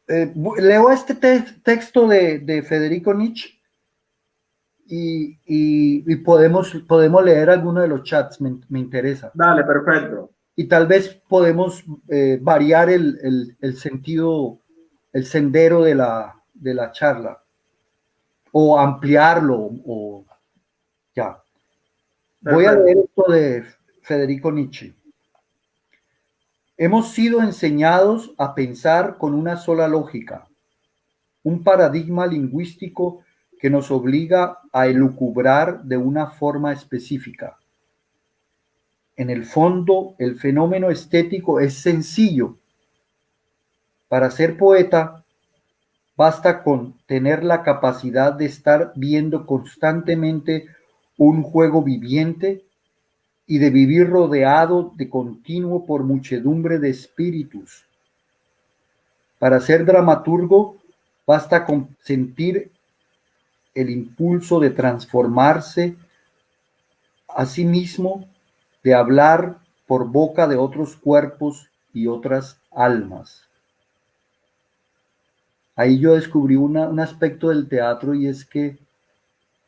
Leo este texto de Federico Nietzsche y podemos leer alguno de los chats, me interesa. Dale, perfecto. Y tal vez podemos variar el sentido, el sendero de la charla, o ampliarlo, o ya. Voy a leer esto de Federico Nietzsche. Hemos sido enseñados a pensar con una sola lógica, un paradigma lingüístico que nos obliga a elucubrar de una forma específica. En el fondo, el fenómeno estético es sencillo. Para ser poeta, basta con tener la capacidad de estar viendo constantemente un juego viviente y de vivir rodeado de continuo por muchedumbre de espíritus. Para ser dramaturgo, basta con sentir el impulso de transformarse a sí mismo, de hablar por boca de otros cuerpos y otras almas. Ahí yo descubrí un aspecto del teatro, y es que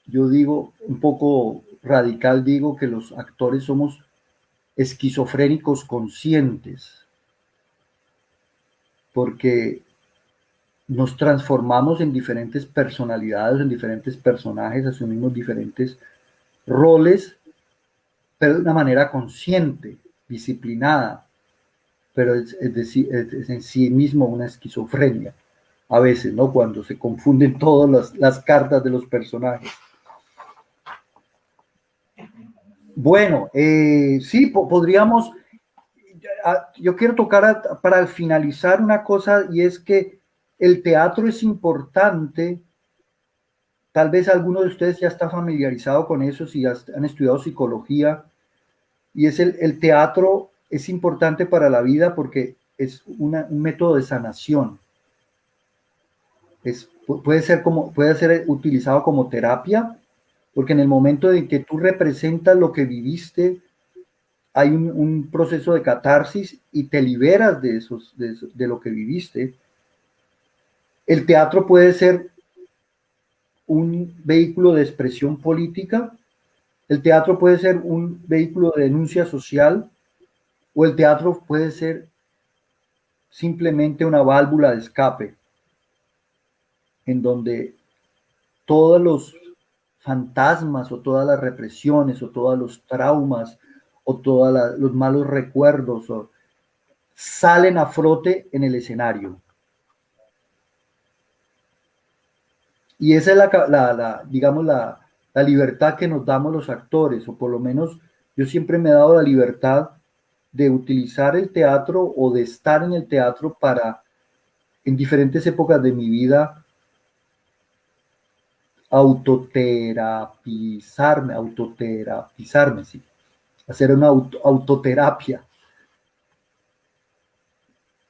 yo digo, un poco radical, digo que los actores somos esquizofrénicos conscientes, porque nos transformamos en diferentes personalidades, en diferentes personajes, asumimos diferentes roles, pero de una manera consciente, disciplinada, pero es en sí mismo una esquizofrenia, a veces, ¿no? Cuando se confunden todas las cartas de los personajes. Bueno, sí, podríamos, yo quiero tocar para finalizar una cosa, y es que el teatro es importante. Tal vez alguno de ustedes ya está familiarizado con eso, si han estudiado psicología, y es el teatro es importante para la vida porque es un método de sanación. Puede ser utilizado como terapia, porque en el momento en que tú representas lo que viviste, hay un proceso de catarsis y te liberas de lo que viviste. El teatro puede ser un vehículo de expresión política, el teatro puede ser un vehículo de denuncia social, o el teatro puede ser simplemente una válvula de escape, en donde todos los fantasmas o todas las represiones o todos los traumas o todos los malos recuerdos salen a flote en el escenario. Y esa es digamos, la libertad que nos damos los actores, o por lo menos yo siempre me he dado la libertad de utilizar el teatro o de estar en el teatro para, en diferentes épocas de mi vida, autoterapizarme, sí, hacer una autoterapia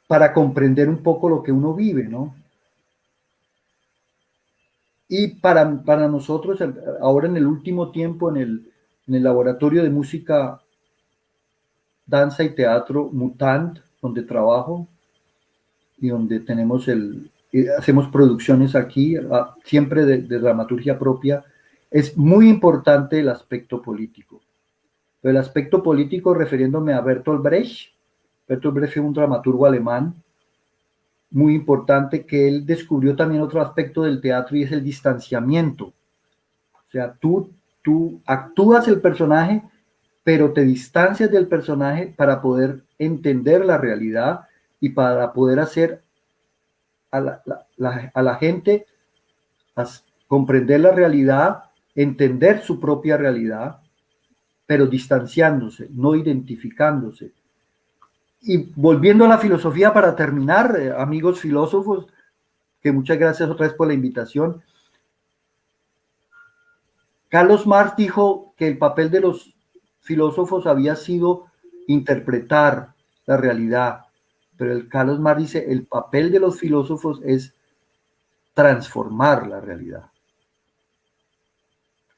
para comprender un poco lo que uno vive, ¿no? Y para nosotros, ahora en el último tiempo, en el laboratorio de música, danza y teatro Mutant, donde trabajo y donde hacemos producciones aquí, siempre de dramaturgia propia, es muy importante el aspecto político. Pero el aspecto político, refiriéndome a Bertolt Brecht. Bertolt Brecht fue un dramaturgo alemán muy importante, que él descubrió también otro aspecto del teatro, y es el distanciamiento. O sea, tú actúas el personaje, pero te distancias del personaje para poder entender la realidad y para poder hacer a la gente comprender la realidad, entender su propia realidad, pero distanciándose, no identificándose. Y volviendo a la filosofía para terminar, amigos filósofos, que muchas gracias otra vez por la invitación. Carlos Marx dijo que el papel de los filósofos había sido interpretar la realidad, pero Carlos Marx dice, el papel de los filósofos es transformar la realidad.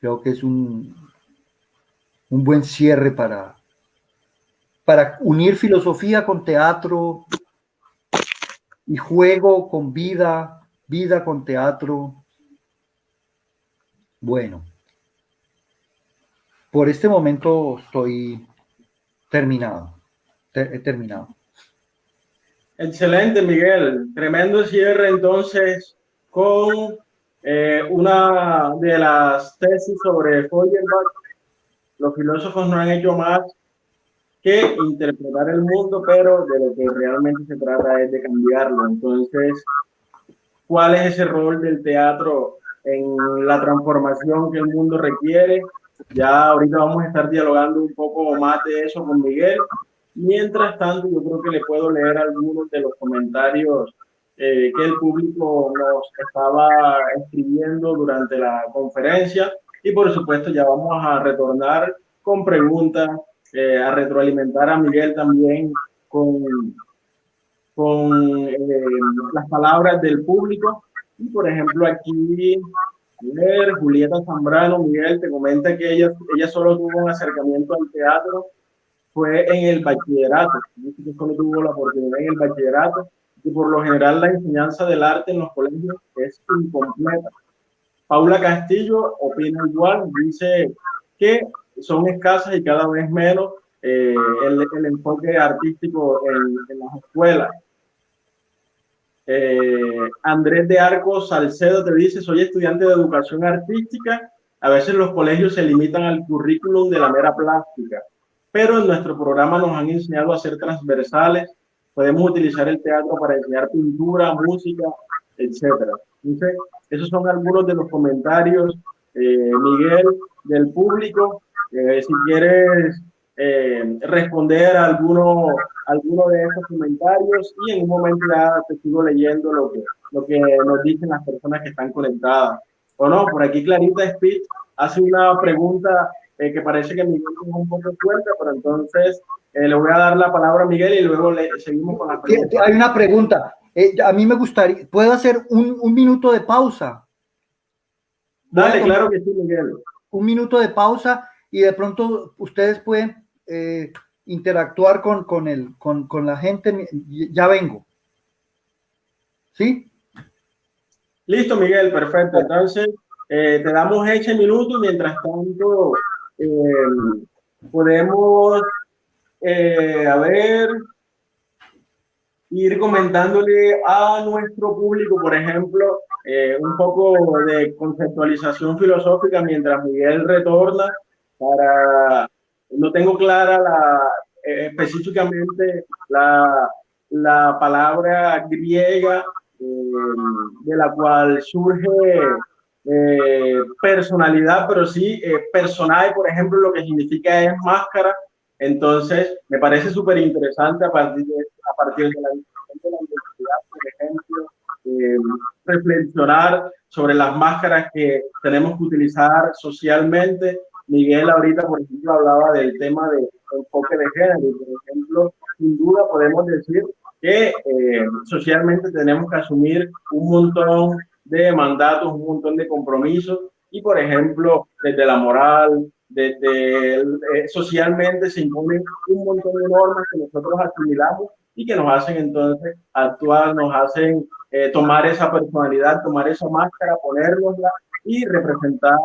Creo que es un buen cierre para unir filosofía con teatro y juego con vida, vida con teatro. Bueno, por este momento estoy terminado. He terminado. Excelente, Miguel. Tremendo cierre entonces con una de las tesis sobre Feuerbach. Los filósofos no han hecho más que interpretar el mundo, pero de lo que realmente se trata es de cambiarlo. Entonces, ¿cuál es ese rol del teatro en la transformación que el mundo requiere? Ya ahorita vamos a estar dialogando un poco más de eso con Miguel. Mientras tanto, yo creo que le puedo leer algunos de los comentarios que el público nos estaba escribiendo durante la conferencia, y por supuesto ya vamos a retornar con preguntas, a retroalimentar a Miguel también con las palabras del público. Y por ejemplo aquí, a ver, Julieta Zambrano, Miguel, te comenta que ella solo tuvo un acercamiento al teatro, fue en el bachillerato, dice que solo tuvo la oportunidad en el bachillerato, y por lo general la enseñanza del arte en los colegios es incompleta. Paula Castillo opina igual, dice que son escasas y cada vez menos el enfoque artístico en las escuelas. Andrés de Arcos Salcedo te dice, soy estudiante de educación artística, a veces los colegios se limitan al currículum de la mera plástica, pero en nuestro programa nos han enseñado a ser transversales, podemos utilizar el teatro para enseñar pintura, música, etcétera. Entonces, esos son algunos de los comentarios, Miguel, del público. Si quieres responder a alguno de esos comentarios, y en un momento ya te sigo leyendo lo que nos dicen las personas que están conectadas. O no, por aquí Clarita Speed hace una pregunta que parece que Miguel es un poco fuerte, pero entonces le voy a dar la palabra a Miguel y luego seguimos con la pregunta. Hay una pregunta. A mí me gustaría, ¿puedo hacer un minuto de pausa? Dale, claro que sí, Miguel. Un minuto de pausa y de pronto ustedes pueden interactuar con la gente. Ya vengo. ¿Sí? Listo, Miguel, perfecto. Entonces, te damos ese minuto y mientras tanto podemos, a ver, ir comentándole a nuestro público, por ejemplo, un poco de conceptualización filosófica mientras Miguel retorna. No tengo clara específicamente la palabra griega de la cual surge personalidad, pero sí personaje, por ejemplo, lo que significa es máscara. Entonces, me parece súper interesante a partir de la discusión de la universidad, por ejemplo, reflexionar sobre las máscaras que tenemos que utilizar socialmente. Miguel ahorita, por ejemplo, hablaba del tema de enfoque de género. Por ejemplo, sin duda podemos decir que socialmente tenemos que asumir un montón de mandatos, un montón de compromisos, y por ejemplo, desde la moral, socialmente se imponen un montón de normas que nosotros asimilamos y que nos hacen entonces actuar, nos hacen tomar esa personalidad, tomar esa máscara, ponérnosla y representar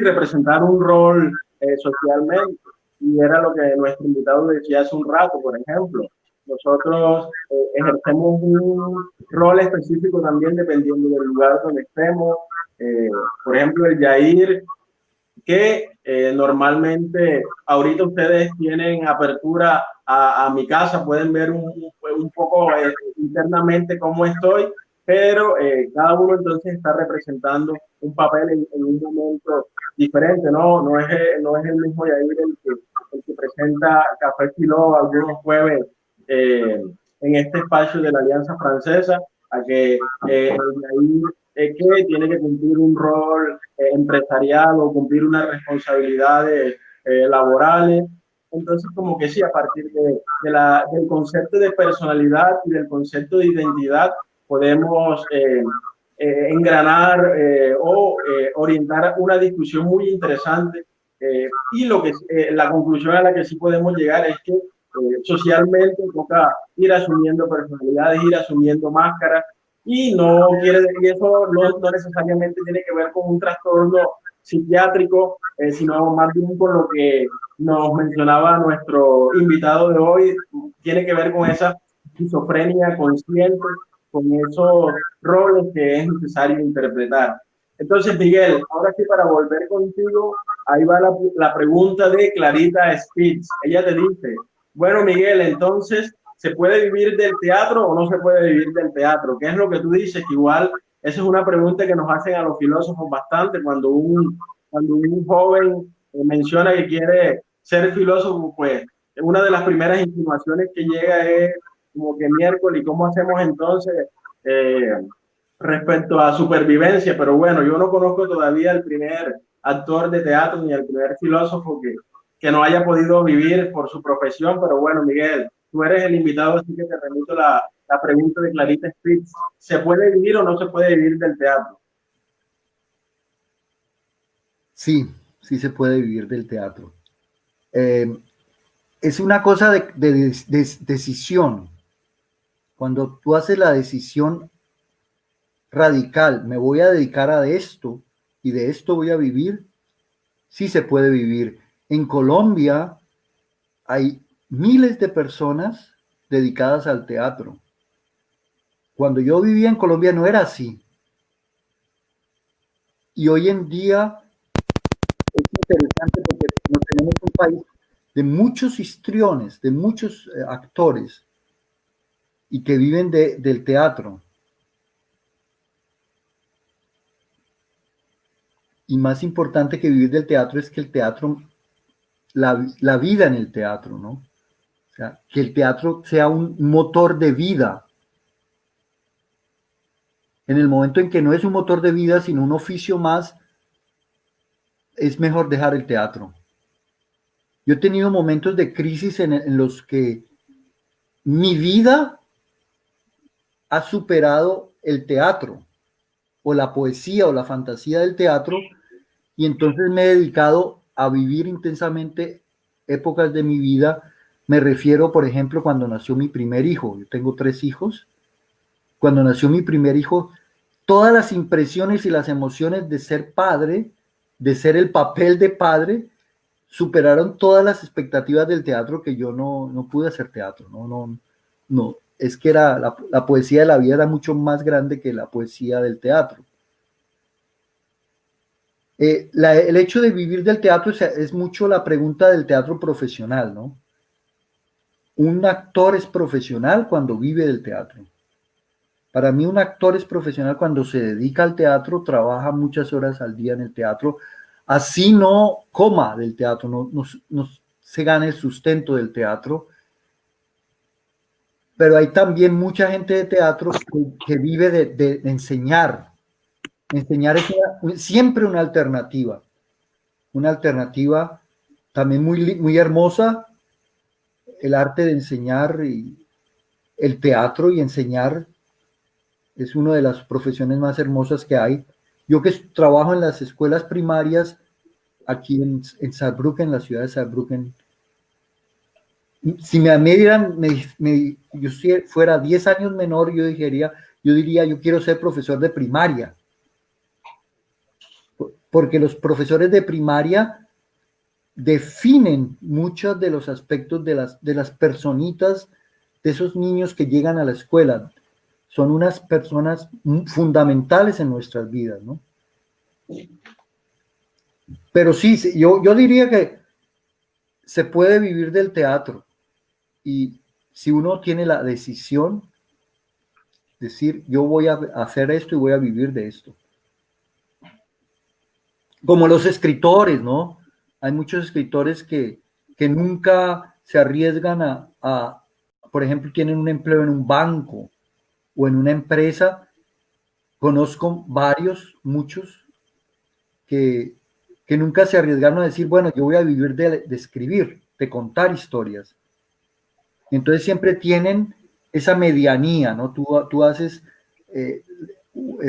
representar un rol socialmente. Y era lo que nuestro invitado decía hace un rato, por ejemplo. Nosotros ejercemos un rol específico también dependiendo del lugar donde estemos. Por ejemplo, el Yair, que normalmente ahorita ustedes tienen apertura a mi casa, pueden ver un poco internamente cómo estoy, pero cada uno entonces está representando un papel en un momento diferente, ¿no? No es el mismo Yair el que presenta Café Filó algunos jueves en este espacio de la Alianza Francesa, a que Yair que tiene que cumplir un rol empresarial o cumplir unas responsabilidades laborales. Entonces, como que sí, a partir del concepto de personalidad y del concepto de identidad, podemos engranar o orientar una discusión muy interesante. Y la conclusión a la que sí podemos llegar es que socialmente toca ir asumiendo personalidades, ir asumiendo máscaras, y eso no necesariamente tiene que ver con un trastorno psiquiátrico, sino más bien con lo que nos mencionaba nuestro invitado de hoy, tiene que ver con esa esquizofrenia consciente, con esos roles que es necesario interpretar. Entonces, Miguel, ahora sí, para volver contigo, ahí va la pregunta de Clarita Spitz. Ella te dice, bueno, Miguel, entonces, ¿se puede vivir del teatro o no se puede vivir del teatro? ¿Qué es lo que tú dices? Que igual, esa es una pregunta que nos hacen a los filósofos bastante cuando un joven menciona que quiere ser filósofo, pues una de las primeras insinuaciones que llega es como que miércoles, ¿y cómo hacemos entonces respecto a supervivencia? Pero bueno, yo no conozco todavía el primer actor de teatro ni el primer filósofo que no haya podido vivir por su profesión, pero bueno, Miguel, tú eres el invitado, así que te remito la pregunta de Clarita Spitz. ¿Se puede vivir o no se puede vivir del teatro? Sí, sí se puede vivir del teatro. Es una cosa de decisión. Cuando tú haces la decisión radical, me voy a dedicar a esto y de esto voy a vivir, sí se puede vivir. En Colombia hay miles de personas dedicadas al teatro. Cuando yo vivía en Colombia no era así. Y hoy en día es interesante porque tenemos un país de muchos histriones, de muchos actores y que viven del teatro. Y más importante que vivir del teatro es que el teatro, la vida en el teatro, ¿no? O sea, que el teatro sea un motor de vida. En el momento en que no es un motor de vida, sino un oficio más, es mejor dejar el teatro. Yo he tenido momentos de crisis en los que mi vida ha superado el teatro, o la poesía o la fantasía del teatro, y entonces me he dedicado a vivir intensamente épocas de mi vida. Me refiero, por ejemplo, cuando nació mi primer hijo. Yo tengo 3 hijos. Cuando nació mi primer hijo, todas las impresiones y las emociones de ser padre, de ser el papel de padre, superaron todas las expectativas del teatro, que yo no pude hacer teatro. No. Es que la poesía de la vida era mucho más grande que la poesía del teatro. El hecho de vivir del teatro es mucho la pregunta del teatro profesional, ¿no? Un actor es profesional cuando vive del teatro. Para mí un actor es profesional cuando se dedica al teatro, trabaja muchas horas al día en el teatro, así no coma del teatro, no se gane el sustento del teatro. Pero hay también mucha gente de teatro que vive de enseñar. Enseñar es siempre una alternativa también muy hermosa, el arte de enseñar, y el teatro y enseñar es una de las profesiones más hermosas que hay. Yo que trabajo en las escuelas primarias aquí en Saarbrücken, en la ciudad de Saarbrücken, si me dieran, yo si fuera 10 años menor, yo diría, yo quiero ser profesor de primaria. Porque los profesores de primaria definen muchos de los aspectos de las personitas, de esos niños que llegan a la escuela. Son unas personas fundamentales en nuestras vidas, ¿no? Pero sí, yo diría que se puede vivir del teatro y si uno tiene la decisión, decir, yo voy a hacer esto y voy a vivir de esto. Como los escritores, ¿no? Hay muchos escritores que nunca se arriesgan por ejemplo, tienen un empleo en un banco o en una empresa. Conozco muchos, que nunca se arriesgaron a decir, bueno, yo voy a vivir de escribir, de contar historias. Entonces siempre tienen esa medianía, ¿no? Tú haces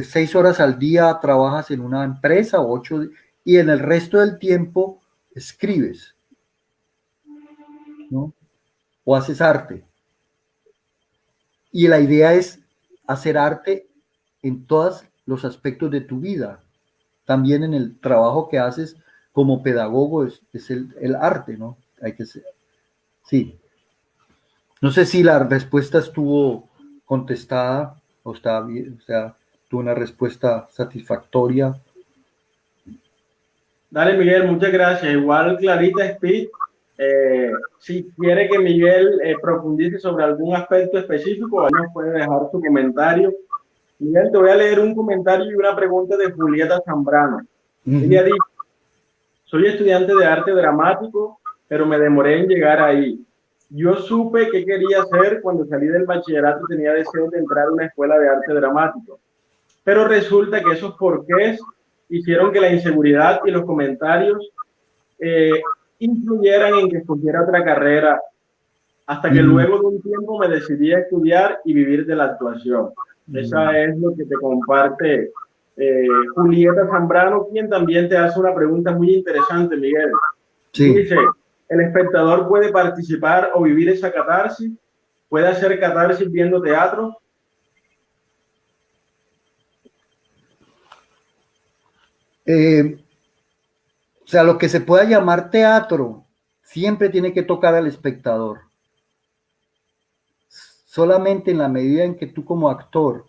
6 horas al día, trabajas en una empresa, 8, y en el resto del tiempo escribes, ¿no? O haces arte. Y la idea es hacer arte en todos los aspectos de tu vida. También en el trabajo que haces como pedagogo es el arte, ¿no? Hay que ser. Sí. No sé si la respuesta estuvo contestada o está bien, o sea, tuvo una respuesta satisfactoria. Dale, Miguel, muchas gracias. Igual Clarita Speed, si quiere que Miguel profundice sobre algún aspecto específico, ahí nos puede dejar su comentario. Miguel, te voy a leer un comentario y una pregunta de Julieta Zambrano. Ella dice, soy estudiante de arte dramático, pero me demoré en llegar ahí. Yo supe qué quería hacer cuando salí del bachillerato y tenía deseo de entrar a una escuela de arte dramático. Pero resulta que esos porqués hicieron que la inseguridad y los comentarios influyeran en que escogiera otra carrera, hasta que luego de un tiempo me decidí a estudiar y vivir de la actuación. Esa es lo que te comparte Julieta Zambrano, quien también te hace una pregunta muy interesante, Miguel. Sí. Dice, ¿el espectador puede participar o vivir esa catarsis? ¿Puede hacer catarsis viendo teatro? O sea, lo que se pueda llamar teatro siempre tiene que tocar al espectador. Solamente en la medida en que tú como actor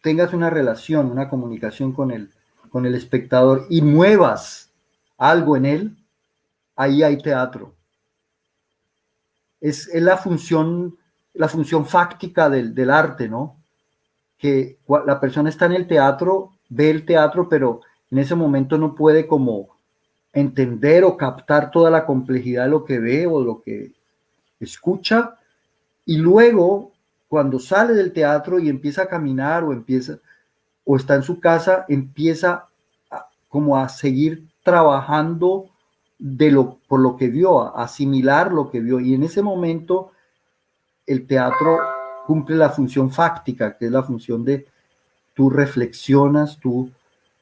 tengas una relación, una comunicación con el espectador y muevas algo en él, ahí hay teatro. Es la función fáctica del arte, ¿no? Que la persona está en el teatro, ve el teatro, pero en ese momento no puede como entender o captar toda la complejidad de lo que ve o lo que escucha, y luego cuando sale del teatro y empieza a caminar o está en su casa, empieza como a seguir trabajando por lo que vio, a asimilar lo que vio, y en ese momento el teatro cumple la función fáctica, que es la función de tú reflexionas,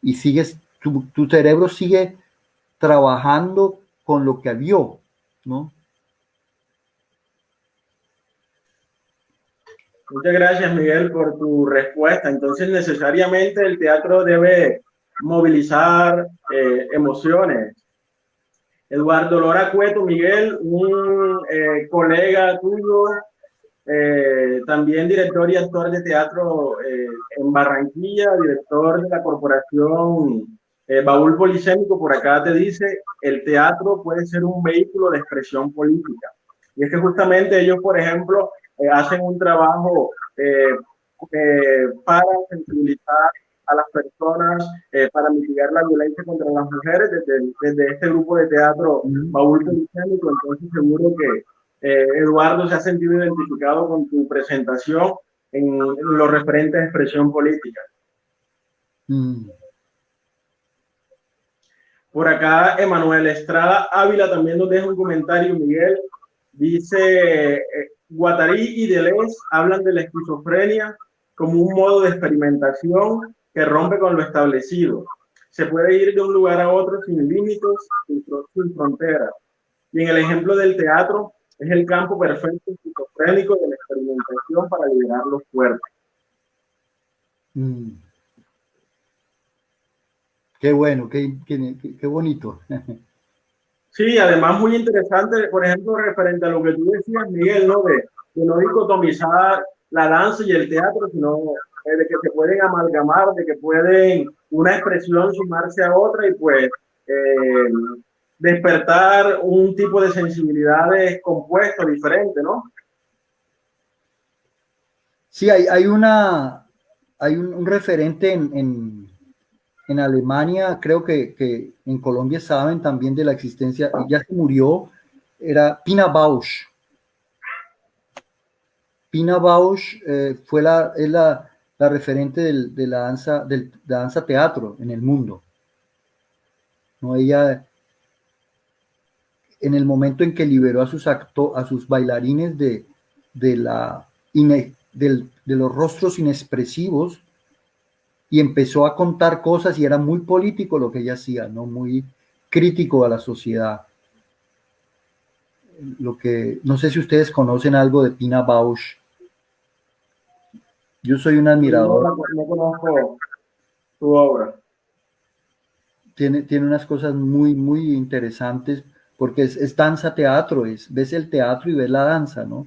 y sigues, tu cerebro sigue trabajando con lo que vio, ¿no? Muchas gracias, Miguel, por tu respuesta. Entonces, necesariamente el teatro debe movilizar emociones. Eduardo Lora Cueto, Miguel, un colega tuyo, también director y actor de teatro en Barranquilla, director de la corporación Baúl Polisémico, por acá te dice, el teatro puede ser un vehículo de expresión política. Y es que justamente ellos, por ejemplo, hacen un trabajo para sensibilizar a las personas, para mitigar la violencia contra las mujeres desde este grupo de teatro Baúl Polisémico. Entonces seguro que Eduardo se ha sentido identificado con tu presentación en lo referente a expresión política. Por acá Emanuel Estrada Ávila también nos deja un comentario, Miguel. Dice, Guattari y Deleuze hablan de la esquizofrenia como un modo de experimentación que rompe con lo establecido. Se puede ir de un lugar a otro sin límites, sin fronteras. Y en el ejemplo del teatro, es el campo perfecto esquizofrénico de la experimentación para liberar los cuerpos. Qué bueno, qué bonito. Sí, además muy interesante, por ejemplo, referente a lo que tú decías, Miguel, ¿no? De no dicotomizar la danza y el teatro, sino de que se pueden amalgamar, de que pueden una expresión sumarse a otra y pues despertar un tipo de sensibilidades compuesto diferente, ¿no? Sí, hay un referente en Alemania, creo que en Colombia saben también de la existencia, ya se murió, era Pina Bausch. Pina Bausch es la referente de la danza teatro en el mundo. ¿No? Ella, en el momento en que liberó a sus bailarines de los rostros inexpresivos y empezó a contar cosas, y era muy político lo que ella hacía, ¿no? Muy crítico a la sociedad. No sé si ustedes conocen algo de Pina Bausch. Yo soy un admirador. No conozco tu obra. Tiene unas cosas muy, muy interesantes, porque es danza teatro, ves el teatro y ves la danza, ¿no?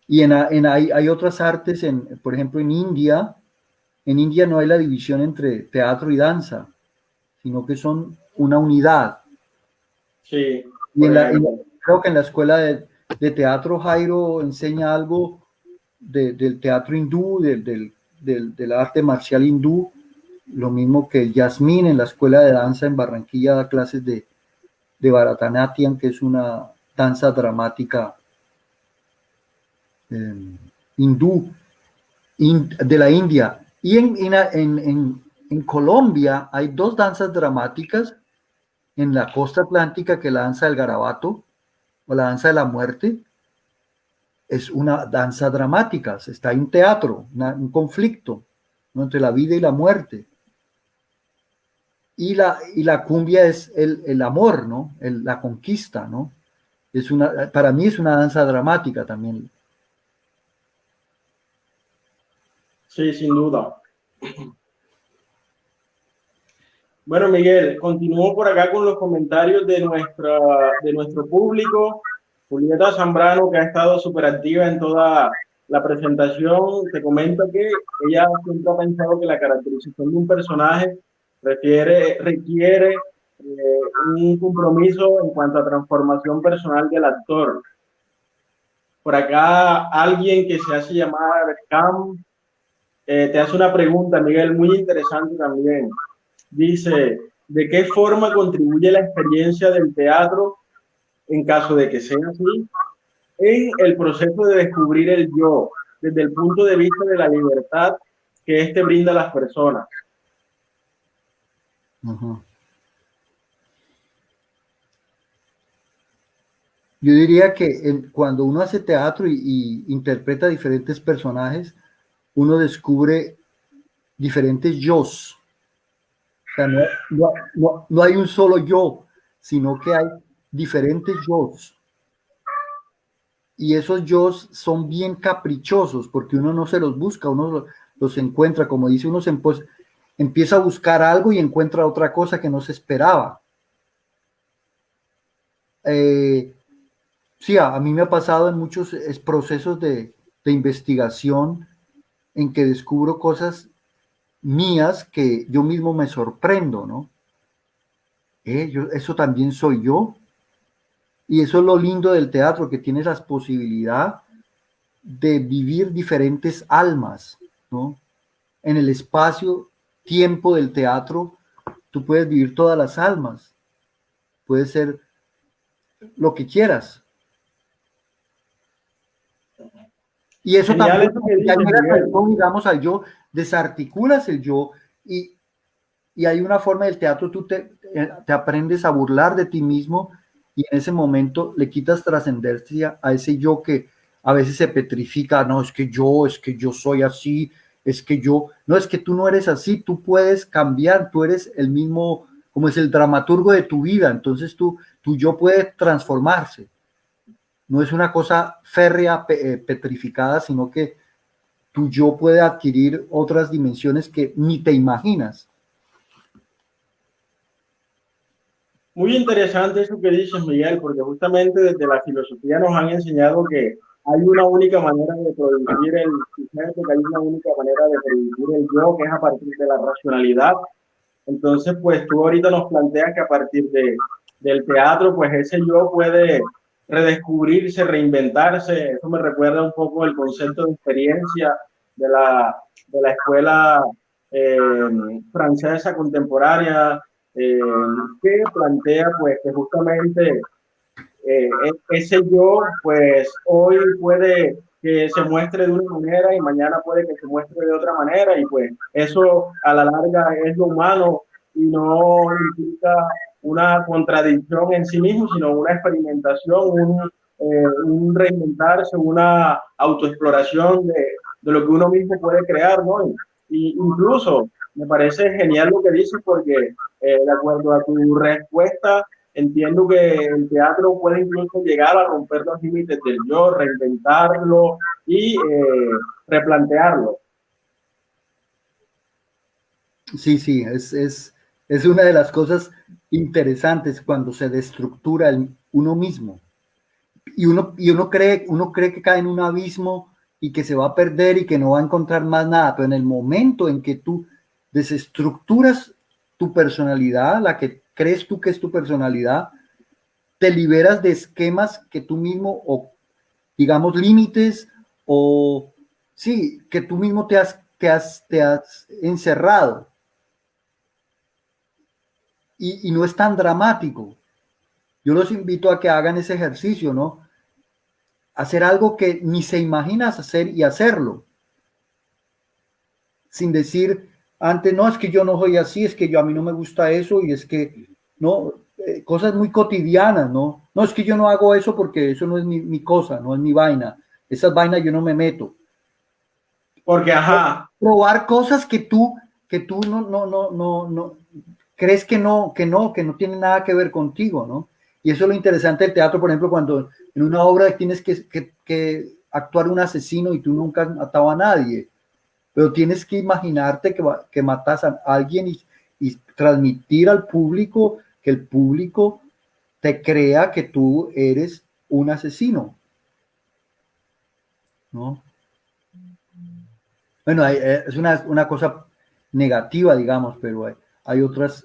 Y hay otras artes, por ejemplo, en India no hay la división entre teatro y danza, sino que son una unidad. Sí. Y creo que en la escuela de teatro Jairo enseña algo del teatro hindú, del arte marcial hindú, lo mismo que Yasmín en la escuela de danza en Barranquilla da clases de Bharatanatyam, que es una danza dramática hindú de la India. Y en Colombia hay dos danzas dramáticas en la costa atlántica, que es la danza del garabato o la danza de la muerte. Es una danza dramática, está en teatro, un conflicto, ¿no? Entre la vida y la muerte. Y la cumbia es el amor, ¿no? La conquista, ¿no? Para mí es una danza dramática también. Sí, sin duda. Bueno, Miguel, continúo por acá con los comentarios de nuestro público. Julieta Zambrano, que ha estado súper activa en toda la presentación, te comenta que ella siempre ha pensado que la caracterización de un personaje requiere un compromiso en cuanto a transformación personal del actor. Por acá, alguien que se hace llamar Cam te hace una pregunta, Miguel, muy interesante también. Dice, ¿de qué forma contribuye la experiencia del teatro, en caso de que sea así, en el proceso de descubrir el yo, desde el punto de vista de la libertad que éste brinda a las personas? Uh-huh. Yo diría que cuando uno hace teatro y interpreta diferentes personajes, uno descubre diferentes yos. O sea, no hay un solo yo, sino que hay diferentes yos. Y esos yos son bien caprichosos, porque uno no se los busca, uno los encuentra, como dice uno, empieza a buscar algo y encuentra otra cosa que no se esperaba. Sí, a mí me ha pasado en muchos procesos de investigación en que descubro cosas mías que yo mismo me sorprendo, ¿no? Eso también soy yo. Y eso es lo lindo del teatro, que tienes la posibilidad de vivir diferentes almas, ¿no? En el espacio-tiempo del teatro, tú puedes vivir todas las almas. Puede ser lo que quieras. Y eso Genial, también, ya llegas al yo, digamos, al yo, desarticulas el yo y hay una forma del teatro, tú te aprendes a burlar de ti mismo y en ese momento le quitas trascendencia a ese yo que a veces se petrifica. No, es que yo soy así, no, es que tú no eres así, tú puedes cambiar, tú eres el mismo, como es el dramaturgo de tu vida, entonces tu yo puede transformarse. No es una cosa férrea, petrificada, sino que tu yo puede adquirir otras dimensiones que ni te imaginas. Muy interesante eso que dices, Miguel, porque justamente desde la filosofía nos han enseñado que hay una única manera de producir el sujeto, que hay una única manera de producir el yo, que es a partir de la racionalidad. Entonces, pues tú ahorita nos planteas que a partir del teatro, pues ese yo puede redescubrirse, reinventarse. Eso me recuerda un poco el concepto de experiencia de la escuela francesa contemporánea, que plantea pues que justamente ese yo pues hoy puede que se muestre de una manera y mañana puede que se muestre de otra manera, y pues eso a la larga es lo humano y no implica una contradicción en sí mismo, sino una experimentación, un reinventarse, una autoexploración de lo que uno mismo puede crear, ¿no? Y incluso me parece genial lo que dices, porque de acuerdo a tu respuesta, entiendo que el teatro puede incluso llegar a romper los límites del yo, reinventarlo y replantearlo. Sí, sí, es una de las cosas interesantes cuando se destructura uno mismo. Y uno cree que cae en un abismo y que se va a perder y que no va a encontrar más nada, pero en el momento en que tú desestructuras tu personalidad, la que crees tú que es tu personalidad, te liberas de esquemas que tú mismo, o digamos límites, o sí, que tú mismo te has encerrado. Y no es tan dramático. Yo los invito a que hagan ese ejercicio, ¿no? Hacer algo que ni se imaginas hacer y hacerlo. Sin decir antes, no, es que yo no soy así, es que a mí no me gusta eso, y es que, no, cosas muy cotidianas, ¿no? No, es que yo no hago eso porque eso no es mi cosa, no es mi vaina. Esas vainas yo no me meto. Porque, ajá. Probar cosas que tú no crees que no tienen nada que ver contigo, ¿no? Y eso es lo interesante del teatro, por ejemplo, cuando en una obra tienes que actuar un asesino y tú nunca has matado a nadie, pero tienes que imaginarte que matas a alguien y transmitir al público, que el público te crea que tú eres un asesino, ¿no? Bueno, es una cosa negativa, digamos, pero hay otras.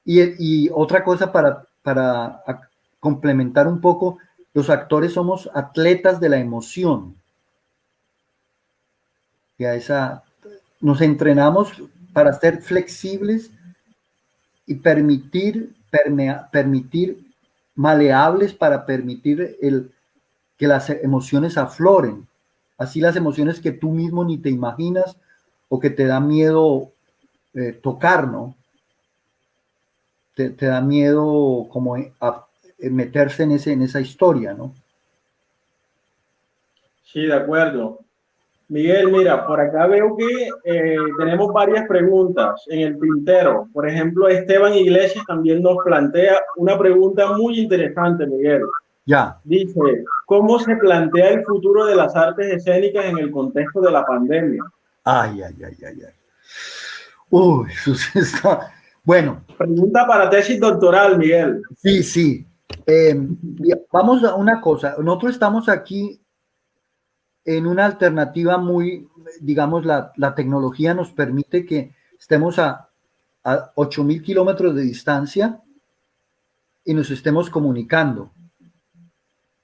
Y otra cosa para complementar un poco, los actores somos atletas de la emoción. Nos entrenamos para ser flexibles y permitir maleables, para permitir que las emociones afloren. Así las emociones que tú mismo ni te imaginas o que te da miedo tocar, ¿no? Te da miedo como meterse en esa historia, ¿no? Sí, de acuerdo. Miguel, mira, por acá veo que tenemos varias preguntas en el tintero. Por ejemplo, Esteban Iglesias también nos plantea una pregunta muy interesante, Miguel. Ya. Dice, ¿cómo se plantea el futuro de las artes escénicas en el contexto de la pandemia? Ay. Uy, eso está... Bueno. Pregunta para tesis doctoral, Miguel. Sí. Vamos a una cosa. Nosotros estamos aquí en una alternativa muy, digamos, la tecnología nos permite que estemos a 8.000 kilómetros de distancia y nos estemos comunicando.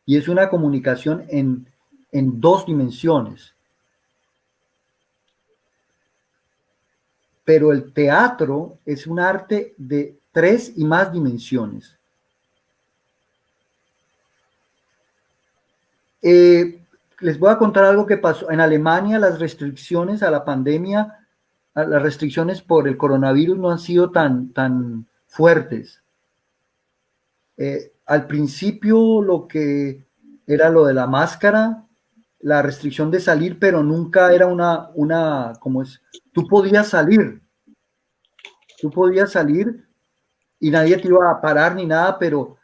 Y es una comunicación en 2 dimensiones. Pero el teatro es un arte de 3 y más dimensiones. Les voy a contar algo que pasó. En Alemania, las restricciones a la pandemia, las restricciones por el coronavirus no han sido tan fuertes. Al principio lo que era lo de la máscara, la restricción de salir, pero nunca era como es, tú podías salir y nadie te iba a parar ni nada, pero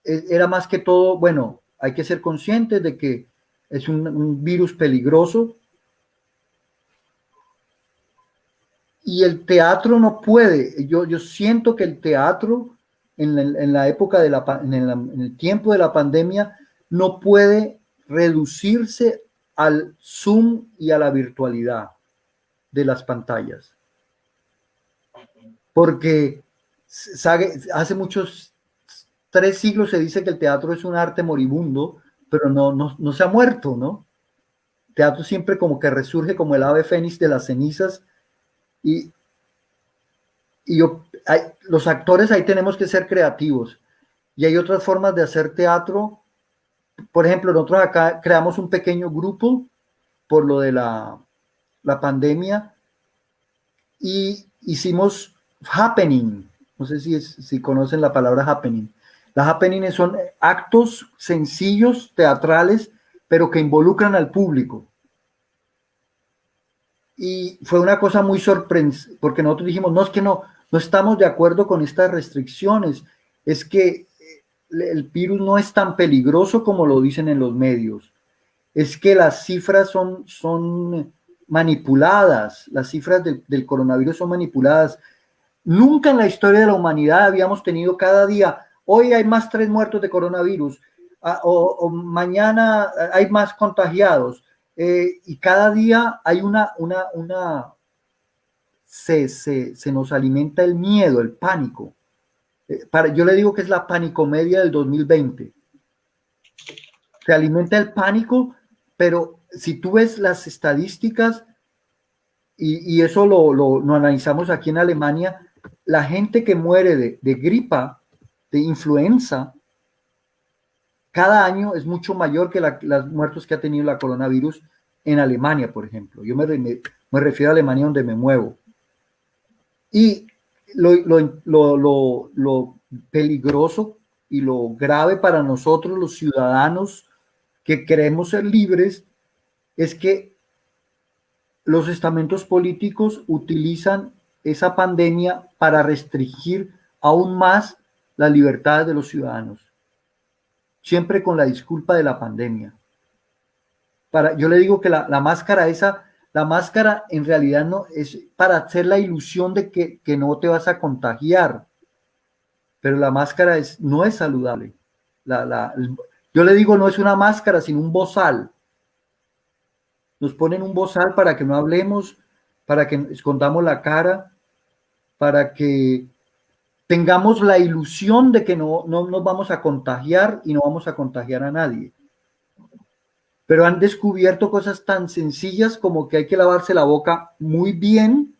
era más que todo, bueno, hay que ser conscientes de que es un virus peligroso y el teatro no puede. Yo siento que el teatro en la época en el tiempo de la pandemia no puede reducirse al Zoom y a la virtualidad de las pantallas. Porque hace muchos 3 siglos se dice que el teatro es un arte moribundo, pero no se ha muerto, ¿no? El teatro siempre como que resurge como el ave fénix de las cenizas y los actores ahí tenemos que ser creativos y hay otras formas de hacer teatro. Por ejemplo, nosotros acá creamos un pequeño grupo por lo de la pandemia y hicimos happening. No sé si conocen la palabra happening. Las happenings son actos sencillos, teatrales, pero que involucran al público. Y fue una cosa muy sorprendente, porque nosotros dijimos, no, es que no estamos de acuerdo con estas restricciones, es que el virus no es tan peligroso como lo dicen en los medios, es que las cifras son manipuladas, las cifras del coronavirus son manipuladas. Nunca en la historia de la humanidad habíamos tenido cada día, hoy hay más 3 muertos de coronavirus, o mañana hay más contagiados, y cada día hay se nos alimenta el miedo, el pánico. Yo le digo que es la panicomedia del 2020. Se alimenta el pánico, pero si tú ves las estadísticas, y eso lo analizamos aquí en Alemania, la gente que muere de gripa, de influenza, cada año es mucho mayor que las muertos que ha tenido la coronavirus en Alemania, por ejemplo. Yo me refiero a Alemania, donde me muevo. Y lo peligroso y lo grave para nosotros, los ciudadanos que queremos ser libres, es que los estamentos políticos utilizan esa pandemia para restringir aún más las libertades de los ciudadanos, siempre con la disculpa de la pandemia. Yo le digo que la máscara en realidad no es para hacer la ilusión de que no te vas a contagiar, pero la máscara no es saludable. Yo le digo, no es una máscara, sino un bozal. Nos ponen un bozal para que no hablemos, para que escondamos la cara, para que tengamos la ilusión de que no nos vamos a contagiar y no vamos a contagiar a nadie. Pero han descubierto cosas tan sencillas como que hay que lavarse la boca muy bien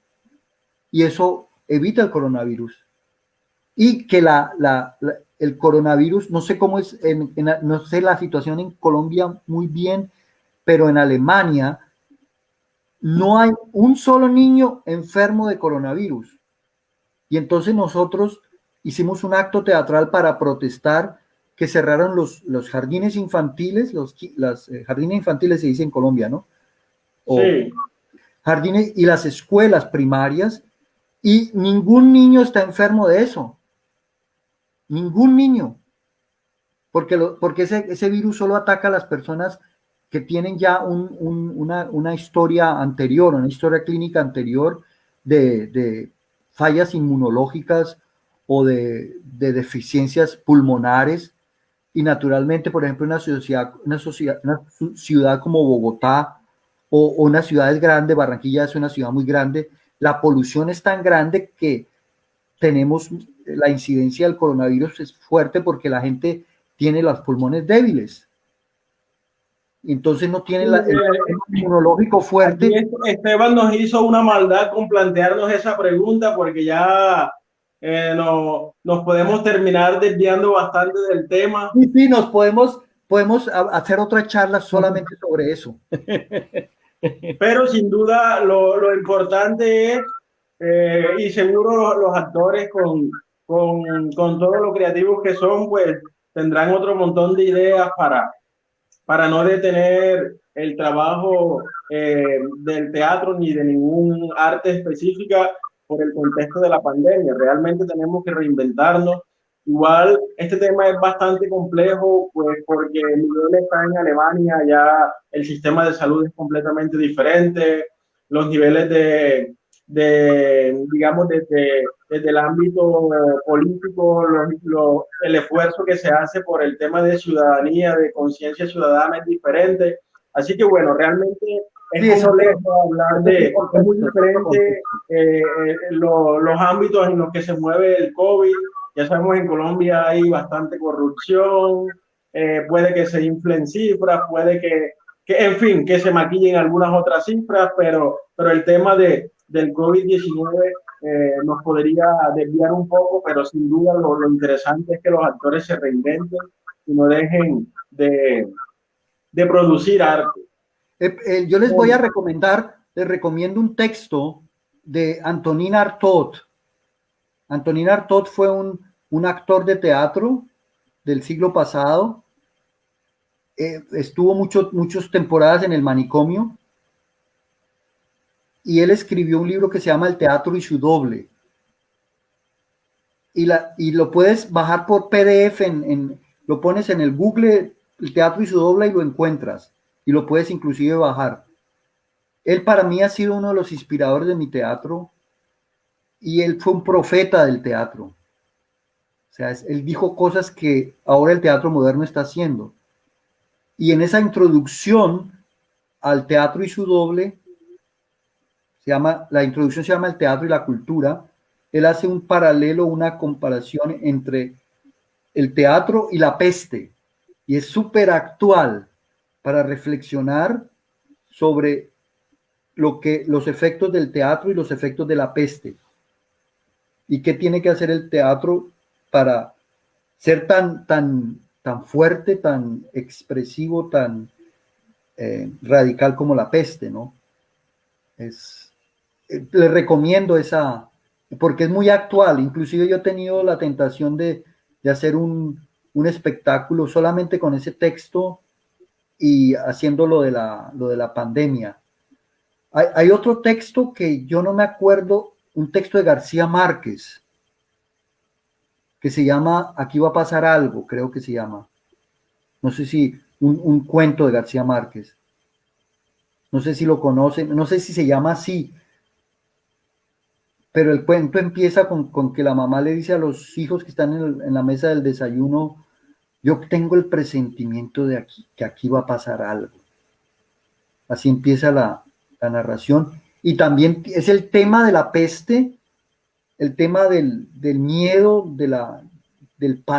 y eso evita el coronavirus. Y que el coronavirus, no sé cómo es, no sé la situación en Colombia muy bien, pero en Alemania no hay un solo niño enfermo de coronavirus. Y entonces nosotros hicimos un acto teatral para protestar que cerraron los jardines infantiles, jardines infantiles se dice en Colombia, ¿no? Sí. Jardines y las escuelas primarias, y ningún niño está enfermo de eso. Ningún niño. Porque ese virus solo ataca a las personas que tienen ya una historia anterior, una historia clínica anterior de fallas inmunológicas o de deficiencias pulmonares. Y naturalmente, por ejemplo, una ciudad como Bogotá o unas ciudades grandes, Barranquilla es una ciudad muy grande, la polución es tan grande que tenemos la incidencia del coronavirus es fuerte porque la gente tiene los pulmones débiles. Entonces no tiene el inmunológico fuerte. Esteban nos hizo una maldad con plantearnos esa pregunta porque ya nos podemos terminar desviando bastante del tema. Sí, nos podemos hacer otra charla solamente sobre eso. Pero sin duda lo importante es, y seguro los actores con todo lo creativos que son, pues tendrán otro montón de ideas para no detener el trabajo del teatro ni de ningún arte específica por el contexto de la pandemia. Realmente tenemos que reinventarnos. Igual, este tema es bastante complejo, pues porque Miguel está en Alemania, ya el sistema de salud es completamente diferente, los niveles digamos, desde el ámbito político, el esfuerzo que se hace por el tema de ciudadanía, de conciencia ciudadana es diferente. Así que bueno, realmente es complejo hablar es muy diferente los ámbitos en los que se mueve el COVID. Ya sabemos, en Colombia hay bastante corrupción, puede que se inflen cifras, puede que en fin, que se maquillen algunas otras cifras, pero el tema del COVID-19 nos podría desviar un poco, pero sin duda lo interesante es que los actores se reinventen y no dejen de producir arte. Yo les voy a recomendar, les recomiendo un texto de Antonin Artaud. Antonin Artaud fue un actor de teatro del siglo pasado. Estuvo muchas temporadas en el manicomio y él escribió un libro que se llama El teatro y su doble. Y lo puedes bajar por PDF, lo pones en el Google, El teatro y su doble, y lo encuentras. Y lo puedes inclusive bajar. Él para mí ha sido uno de los inspiradores de mi teatro y él fue un profeta del teatro. O sea, él dijo cosas que ahora el teatro moderno está haciendo. Y en esa introducción al teatro y su doble, la introducción se llama El teatro y la cultura. Él hace un paralelo, una comparación entre el teatro y la peste. Y es súper actual para reflexionar sobre los efectos del teatro y los efectos de la peste. Y qué tiene que hacer el teatro para ser tan fuerte, tan expresivo, tan radical como la peste, ¿no? Le recomiendo esa, porque es muy actual. Inclusive yo he tenido la tentación de hacer un espectáculo solamente con ese texto y haciendo lo de la pandemia. Hay otro texto que yo no me acuerdo, un texto de García Márquez, que se llama Aquí va a pasar algo, creo que se llama. No sé si un cuento de García Márquez. No sé si lo conocen, no sé si se llama así. Pero el cuento empieza con que la mamá le dice a los hijos que están en la mesa del desayuno: yo tengo el presentimiento de que aquí va a pasar algo. Así empieza la narración. Y también es el tema de la peste, el tema del miedo, del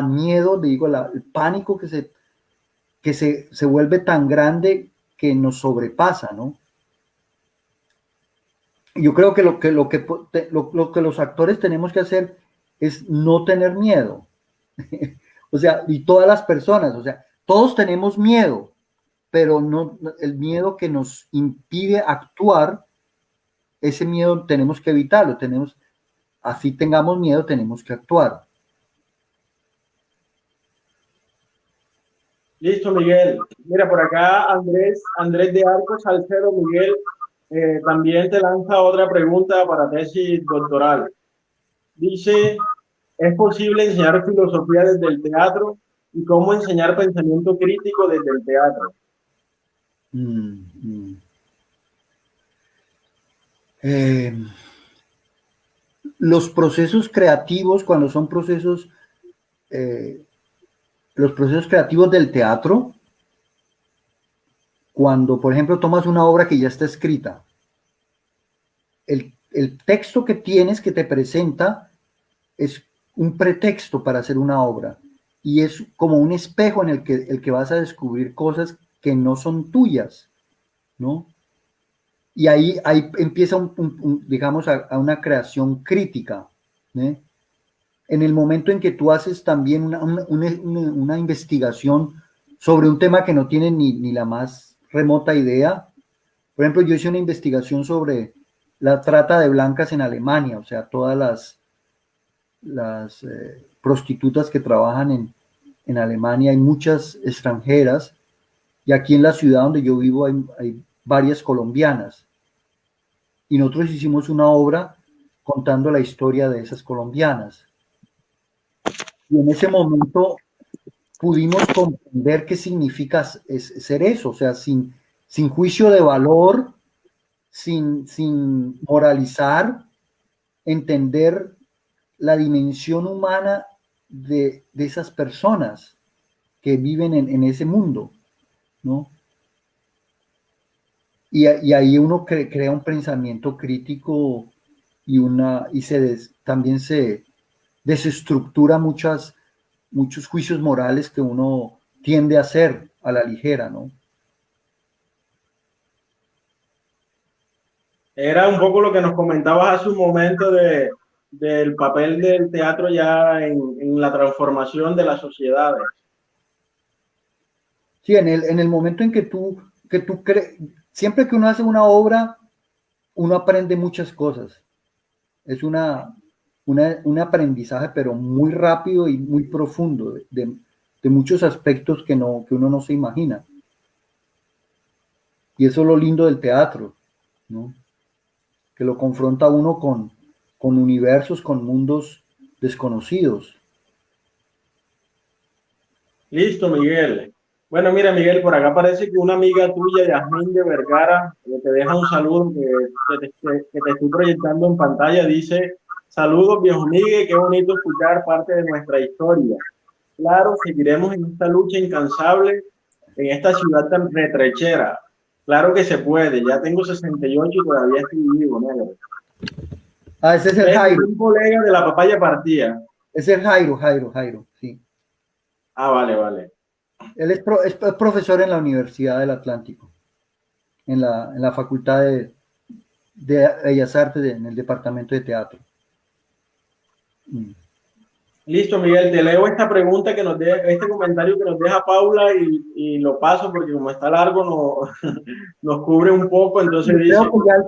miedo, el pánico que se vuelve tan grande que nos sobrepasa, ¿no? Yo creo que lo que los actores tenemos que hacer es no tener miedo. O sea, y todas las personas, o sea, todos tenemos miedo, pero no el miedo que nos impide actuar, ese miedo tenemos que evitarlo, así tengamos miedo, tenemos que actuar. Listo, Miguel. Mira, por acá Andrés de Arcos Salcedo, Miguel, también te lanza otra pregunta para tesis doctoral. Dice: ¿es posible enseñar filosofía desde el teatro? ¿Y cómo enseñar pensamiento crítico desde el teatro? Los procesos creativos, cuando son procesos, los procesos creativos del teatro, cuando, por ejemplo, tomas una obra que ya está escrita, el texto que tienes, que te presenta, es un pretexto para hacer una obra y es como un espejo en el que vas a descubrir cosas que no son tuyas, ¿no? Y ahí empieza digamos, a una creación crítica, ¿eh? En el momento en que tú haces también una investigación sobre un tema que no tiene ni la más remota idea. Por ejemplo, yo hice una investigación sobre la trata de blancas en Alemania, o sea, todas las prostitutas que trabajan en Alemania. Hay muchas extranjeras, y aquí en la ciudad donde yo vivo hay varias colombianas. Y nosotros hicimos una obra contando la historia de esas colombianas. Y en ese momento pudimos comprender qué significa ser eso, o sea, sin juicio de valor, sin moralizar, entender la dimensión humana de esas personas que viven en ese mundo, ¿no? Y ahí uno crea un pensamiento crítico también se desestructura muchos juicios morales que uno tiende a hacer a la ligera, ¿no? Era un poco lo que nos comentabas hace un momento del papel del teatro ya en la transformación de las sociedades. Sí, en el momento en que tú siempre que uno hace una obra, uno aprende muchas cosas. Es un aprendizaje, pero muy rápido y muy profundo de muchos aspectos que uno no se imagina. Y eso es lo lindo del teatro, ¿no? Que lo confronta a uno con universos, con mundos desconocidos. Listo, Miguel. Bueno, mira, Miguel, por acá parece que una amiga tuya, Yasmín de Vergara, te deja un saludo que te estoy proyectando en pantalla. Dice: saludos, viejo Miguel, qué bonito escuchar parte de nuestra historia. Claro, seguiremos en esta lucha incansable en esta ciudad tan retrechera. Claro que se puede. Ya tengo 68 y todavía estoy vivo, negro. Ah, ese es el Jairo. Un colega de la papaya partida. Ese es Jairo, sí. Ah, vale. Él es profesor en la Universidad del Atlántico, en la Facultad de Bellas Artes, en el Departamento de Teatro. Listo, Miguel, te leo esta pregunta este comentario que nos deja Paula y lo paso porque como está largo nos cubre un poco. Entonces dice: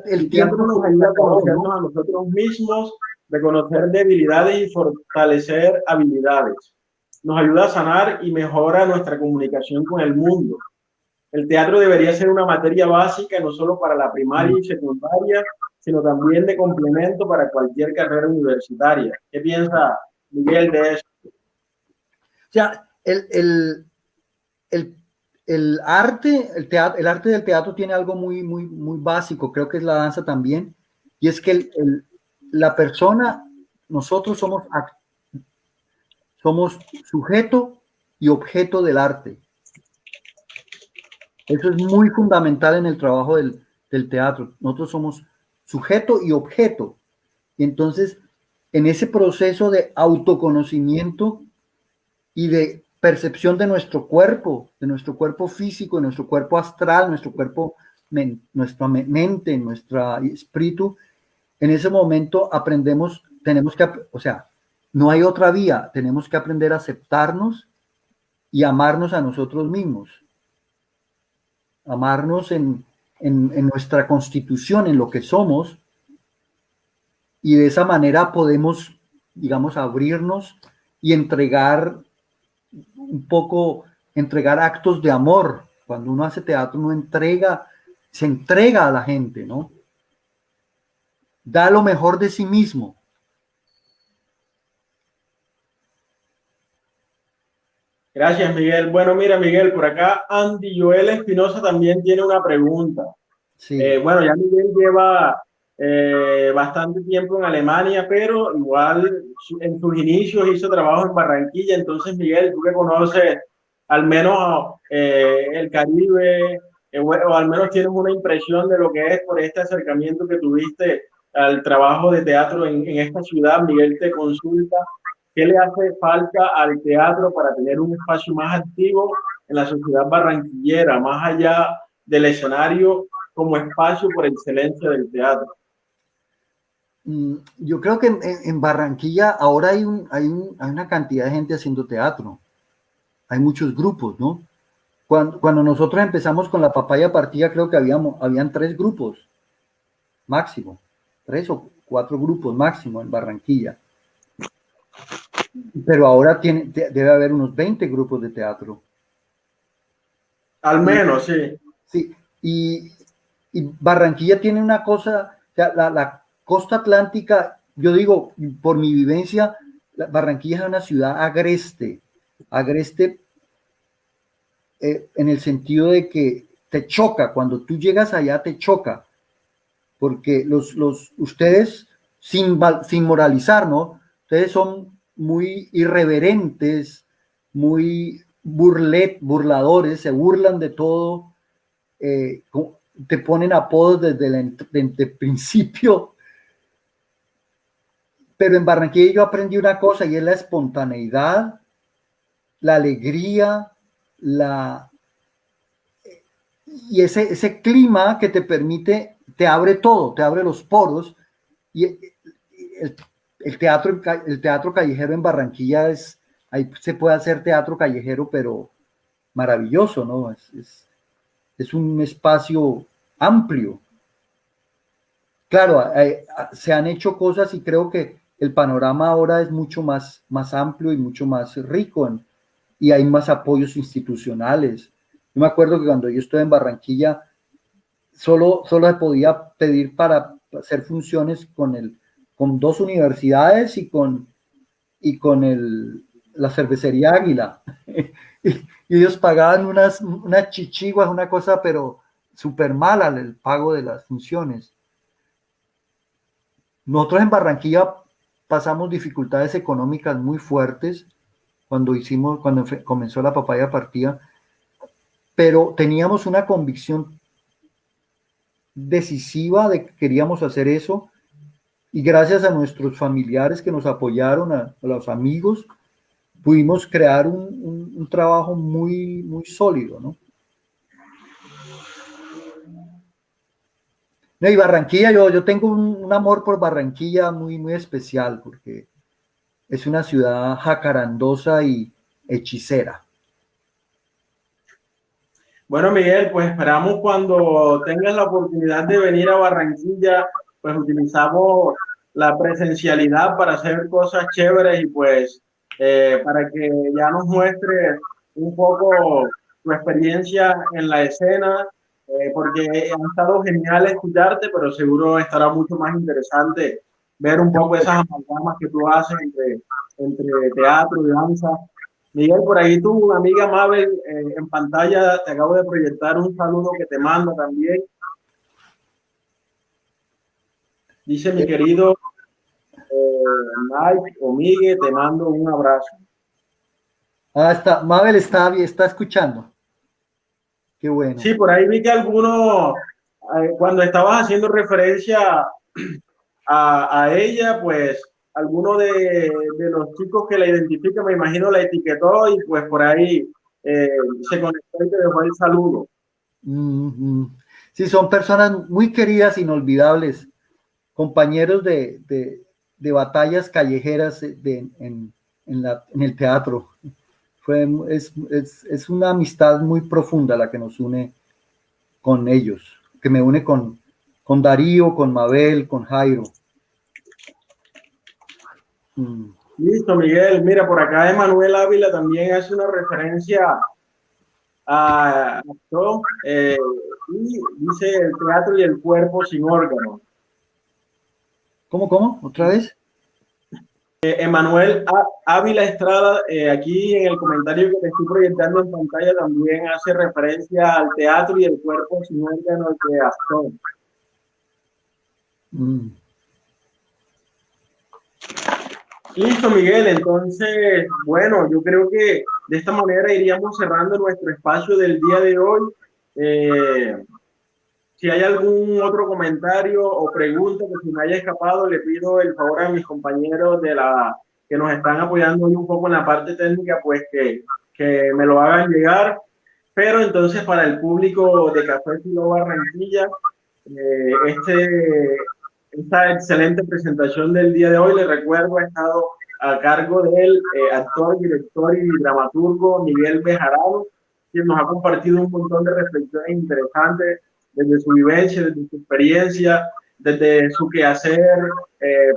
el tiempo nos ayuda a conocernos a nosotros mismos, reconocer debilidades y fortalecer habilidades. Nos ayuda a sanar y mejora nuestra comunicación con el mundo. El teatro debería ser una materia básica no solo para la primaria y secundaria, sino también de complemento para cualquier carrera universitaria. ¿Qué piensa Miguel de eso? O sea, el arte del teatro tiene algo muy básico, creo que es la danza también, y es que la persona, nosotros somos sujeto y objeto del arte. Eso es muy fundamental en el trabajo del teatro. Nosotros somos sujeto y objeto. Y entonces, en ese proceso de autoconocimiento y de percepción de nuestro cuerpo físico, de nuestro cuerpo astral, nuestra mente, nuestro espíritu, en ese momento no hay otra vía, tenemos que aprender a aceptarnos y amarnos a nosotros mismos, amarnos en nuestra constitución, en lo que somos, y de esa manera podemos, digamos, abrirnos y entregar actos de amor. Cuando uno hace teatro, uno se entrega a la gente, ¿no? Da lo mejor de sí mismo. Gracias, Miguel. Bueno, mira, Miguel, por acá Andy Joel Espinosa también tiene una pregunta. Sí. Bueno, ya Miguel lleva bastante tiempo en Alemania, pero igual en sus inicios hizo trabajo en Barranquilla. Entonces, Miguel, tú que conoces al menos el Caribe, o al menos tienes una impresión de lo que es por este acercamiento que tuviste al trabajo de teatro en esta ciudad. Miguel te consulta: ¿qué le hace falta al teatro para tener un espacio más activo en la sociedad barranquillera, más allá del escenario, como espacio por excelencia del teatro? Yo creo que en Barranquilla ahora hay una cantidad de gente haciendo teatro. Hay muchos grupos, ¿no? Cuando nosotros empezamos con la papaya partida, creo que habían 3 grupos máximo, 3 o 4 grupos máximo en Barranquilla. Pero ahora debe haber unos 20 grupos de teatro. Al menos, sí. Sí, y Barranquilla tiene una cosa, o sea, la costa atlántica, yo digo, por mi vivencia, Barranquilla es una ciudad agreste en el sentido de que te choca, cuando tú llegas allá te choca, porque ustedes, sin moralizar, ¿no? Ustedes son muy irreverentes, muy burladores, se burlan de todo, te ponen apodos desde el principio. Pero en Barranquilla yo aprendí una cosa y es la espontaneidad, la alegría, y ese clima que te permite, te abre todo, te abre los poros. Y el teatro callejero en Barranquilla ahí se puede hacer teatro callejero, pero maravilloso, ¿no? Es un espacio amplio. Claro, se han hecho cosas y creo que el panorama ahora es mucho más amplio y mucho más rico, y hay más apoyos institucionales. Yo me acuerdo que cuando yo estuve en Barranquilla, solo se podía pedir para hacer funciones con 2 universidades y con la cervecería Águila. y ellos pagaban unas chichiguas, una cosa, pero súper mala el pago de las funciones. Nosotros en Barranquilla pasamos dificultades económicas muy fuertes cuando comenzó la papaya partida, pero teníamos una convicción decisiva de que queríamos hacer eso, y gracias a nuestros familiares que nos apoyaron, a los amigos, pudimos crear un trabajo muy, muy sólido, ¿no? Y Barranquilla, yo tengo un amor por Barranquilla muy, muy especial, porque es una ciudad jacarandosa y hechicera. Bueno, Miguel, pues esperamos cuando tengas la oportunidad de venir a Barranquilla, pues utilizamos la presencialidad para hacer cosas chéveres y pues para que ya nos muestres un poco tu experiencia en la escena, porque ha estado genial escucharte, pero seguro estará mucho más interesante ver un poco esas amalgamas que tú haces entre teatro y danza. Miguel, por ahí tu amiga Mabel en pantalla, te acabo de proyectar un saludo que te manda también. Dice mi querido Mike o Miguel, te mando un abrazo. Mabel está escuchando. Qué bueno. Sí, por ahí vi que algunos, cuando estabas haciendo referencia a ella, pues alguno de los chicos que la identifica, me imagino, la etiquetó y pues por ahí se conectó y te dejó el saludo. Sí, son personas muy queridas, inolvidables, compañeros de batallas callejeras en el teatro. Es una amistad muy profunda la que nos une con ellos, que me une con Darío, con Mabel, con Jairo. Listo, Miguel. Mira, por acá Emanuel Ávila también hace una referencia a esto, y dice el teatro y el cuerpo sin órganos. ¿Cómo? ¿Otra vez? Emanuel Ávila Estrada, aquí en el comentario que te estoy proyectando en pantalla, también hace referencia al teatro y el cuerpo sin órganos de Astor. Listo, Miguel. Entonces, bueno, yo creo que de esta manera iríamos cerrando nuestro espacio del día de hoy. Si hay algún otro comentario o pregunta que se me haya escapado, le pido el favor a mis compañeros que nos están apoyando hoy un poco en la parte técnica, pues que me lo hagan llegar. Pero entonces, para el público de Café Filó Barranquilla, esta excelente presentación del día de hoy, les recuerdo, ha estado a cargo del actor, director y dramaturgo Miguel Bejarano, quien nos ha compartido un montón de reflexiones interesantes desde su vivencia, desde su experiencia, desde su quehacer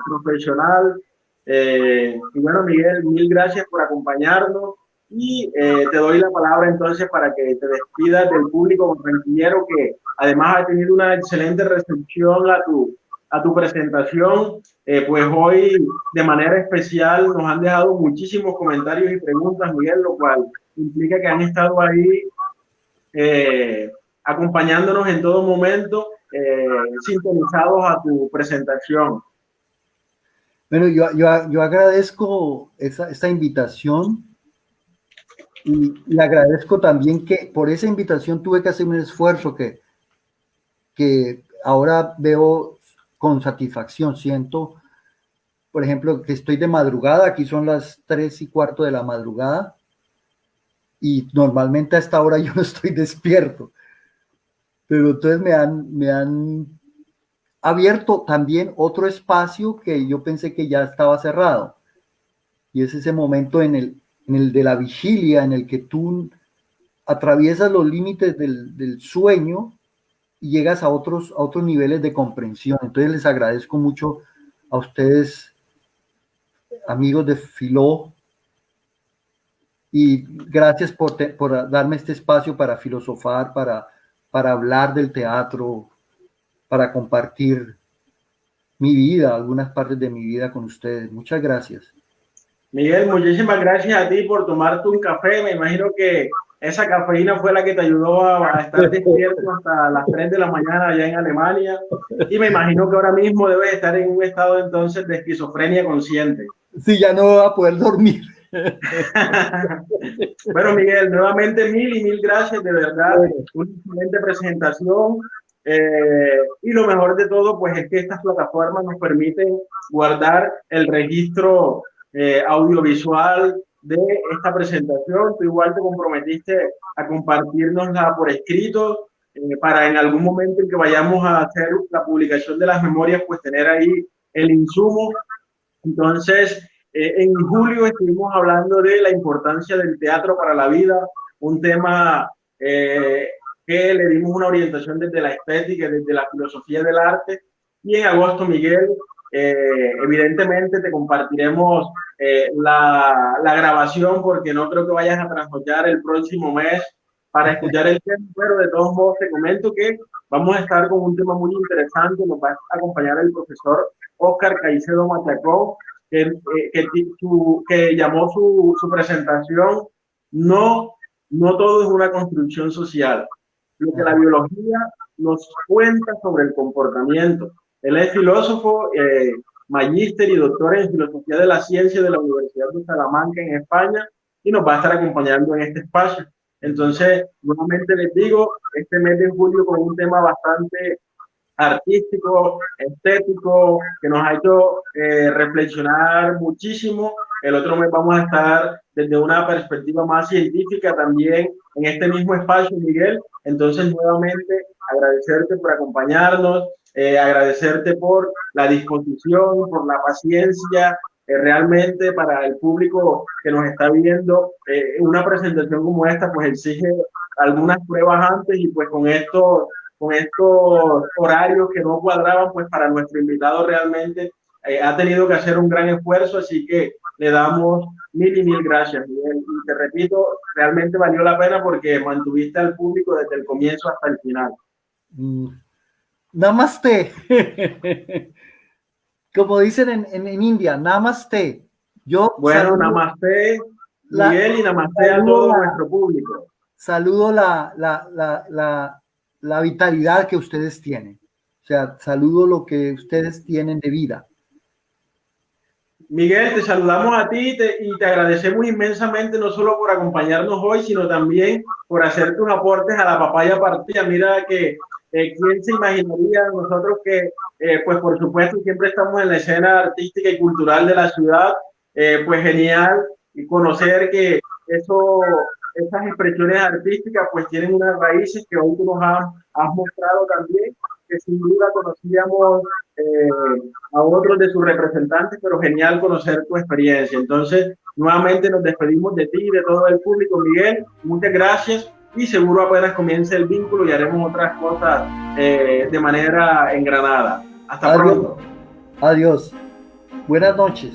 profesional. Y bueno, Miguel, mil gracias por acompañarnos y te doy la palabra entonces para que te despidas del público barranquillero, que además ha tenido una excelente recepción a tu presentación. Pues hoy de manera especial nos han dejado muchísimos comentarios y preguntas, Miguel, lo cual implica que han estado ahí acompañándonos en todo momento, sintonizados a tu presentación. Bueno, yo agradezco esta invitación y agradezco también que por esa invitación tuve que hacer un esfuerzo que ahora veo con satisfacción. Siento, por ejemplo, que estoy de madrugada, aquí son las 3:15 de la madrugada y normalmente a esta hora yo no estoy despierto, pero entonces me han abierto también otro espacio que yo pensé que ya estaba cerrado, y es ese momento en el de la vigilia, en el que tú atraviesas los límites del sueño y llegas a otros niveles de comprensión. Entonces les agradezco mucho a ustedes, amigos de Filó, y gracias por darme este espacio para filosofar, para hablar del teatro, para compartir mi vida, algunas partes de mi vida con ustedes. Muchas gracias. Miguel, muchísimas gracias a ti por tomarte un café. Me imagino que esa cafeína fue la que te ayudó a estar despierto hasta las 3 de la mañana allá en Alemania. Y me imagino que ahora mismo debes estar en un estado entonces de esquizofrenia consciente. Sí, ya no voy a poder dormir. Bueno, Miguel, nuevamente mil gracias, de verdad. Una excelente presentación. Y lo mejor de todo, pues es que estas plataformas nos permiten guardar el registro audiovisual de esta presentación. Tú igual te comprometiste a compartirnosla por escrito, para en algún momento en que vayamos a hacer la publicación de las memorias, pues tener ahí el insumo. Entonces, en julio estuvimos hablando de la importancia del teatro para la vida, un tema que le dimos una orientación desde la estética, desde la filosofía del arte. Y en agosto, Miguel, evidentemente te compartiremos la grabación, porque no creo que vayas a trasnochar el próximo mes para escuchar el tema, pero de todos modos te comento que vamos a estar con un tema muy interesante. Nos va a acompañar el profesor Óscar Caicedo Machacón, que llamó su presentación no todo es una construcción social, lo que la biología nos cuenta sobre el comportamiento. Él es filósofo, magíster y doctor en filosofía de la ciencia de la Universidad de Salamanca en España, y nos va a estar acompañando en este espacio. Entonces, nuevamente les digo, este mes de julio con un tema bastante artístico, estético, que nos ha hecho reflexionar muchísimo. El otro mes vamos a estar desde una perspectiva más científica también en este mismo espacio, Miguel. Entonces, nuevamente, agradecerte por acompañarnos, agradecerte por la disposición, por la paciencia. Realmente para el público que nos está viendo, una presentación como esta pues exige algunas pruebas antes, y pues con estos horarios que no cuadraban, pues para nuestro invitado realmente ha tenido que hacer un gran esfuerzo, así que le damos mil gracias, Miguel. Y te repito, realmente valió la pena porque mantuviste al público desde el comienzo hasta el final. Namaste. Como dicen en India, namaste. Bueno, namaste, Miguel, y namaste a todo nuestro público. Saludo la vitalidad que ustedes tienen. O sea, saludo lo que ustedes tienen de vida. Miguel, te saludamos a ti y te agradecemos inmensamente, no solo por acompañarnos hoy, sino también por hacer tus aportes a la papaya partida. Mira que quién se imaginaría, nosotros que pues por supuesto siempre estamos en la escena artística y cultural de la ciudad, pues genial y conocer que esas expresiones artísticas pues tienen unas raíces que hoy tú nos has mostrado también, que sin duda conocíamos a otros de sus representantes, pero genial conocer tu experiencia. Entonces, nuevamente nos despedimos de ti y de todo el público, Miguel. Muchas gracias, y seguro apenas comience el vínculo y haremos otras cosas de manera engranada. Hasta pronto. Adiós. Buenas noches.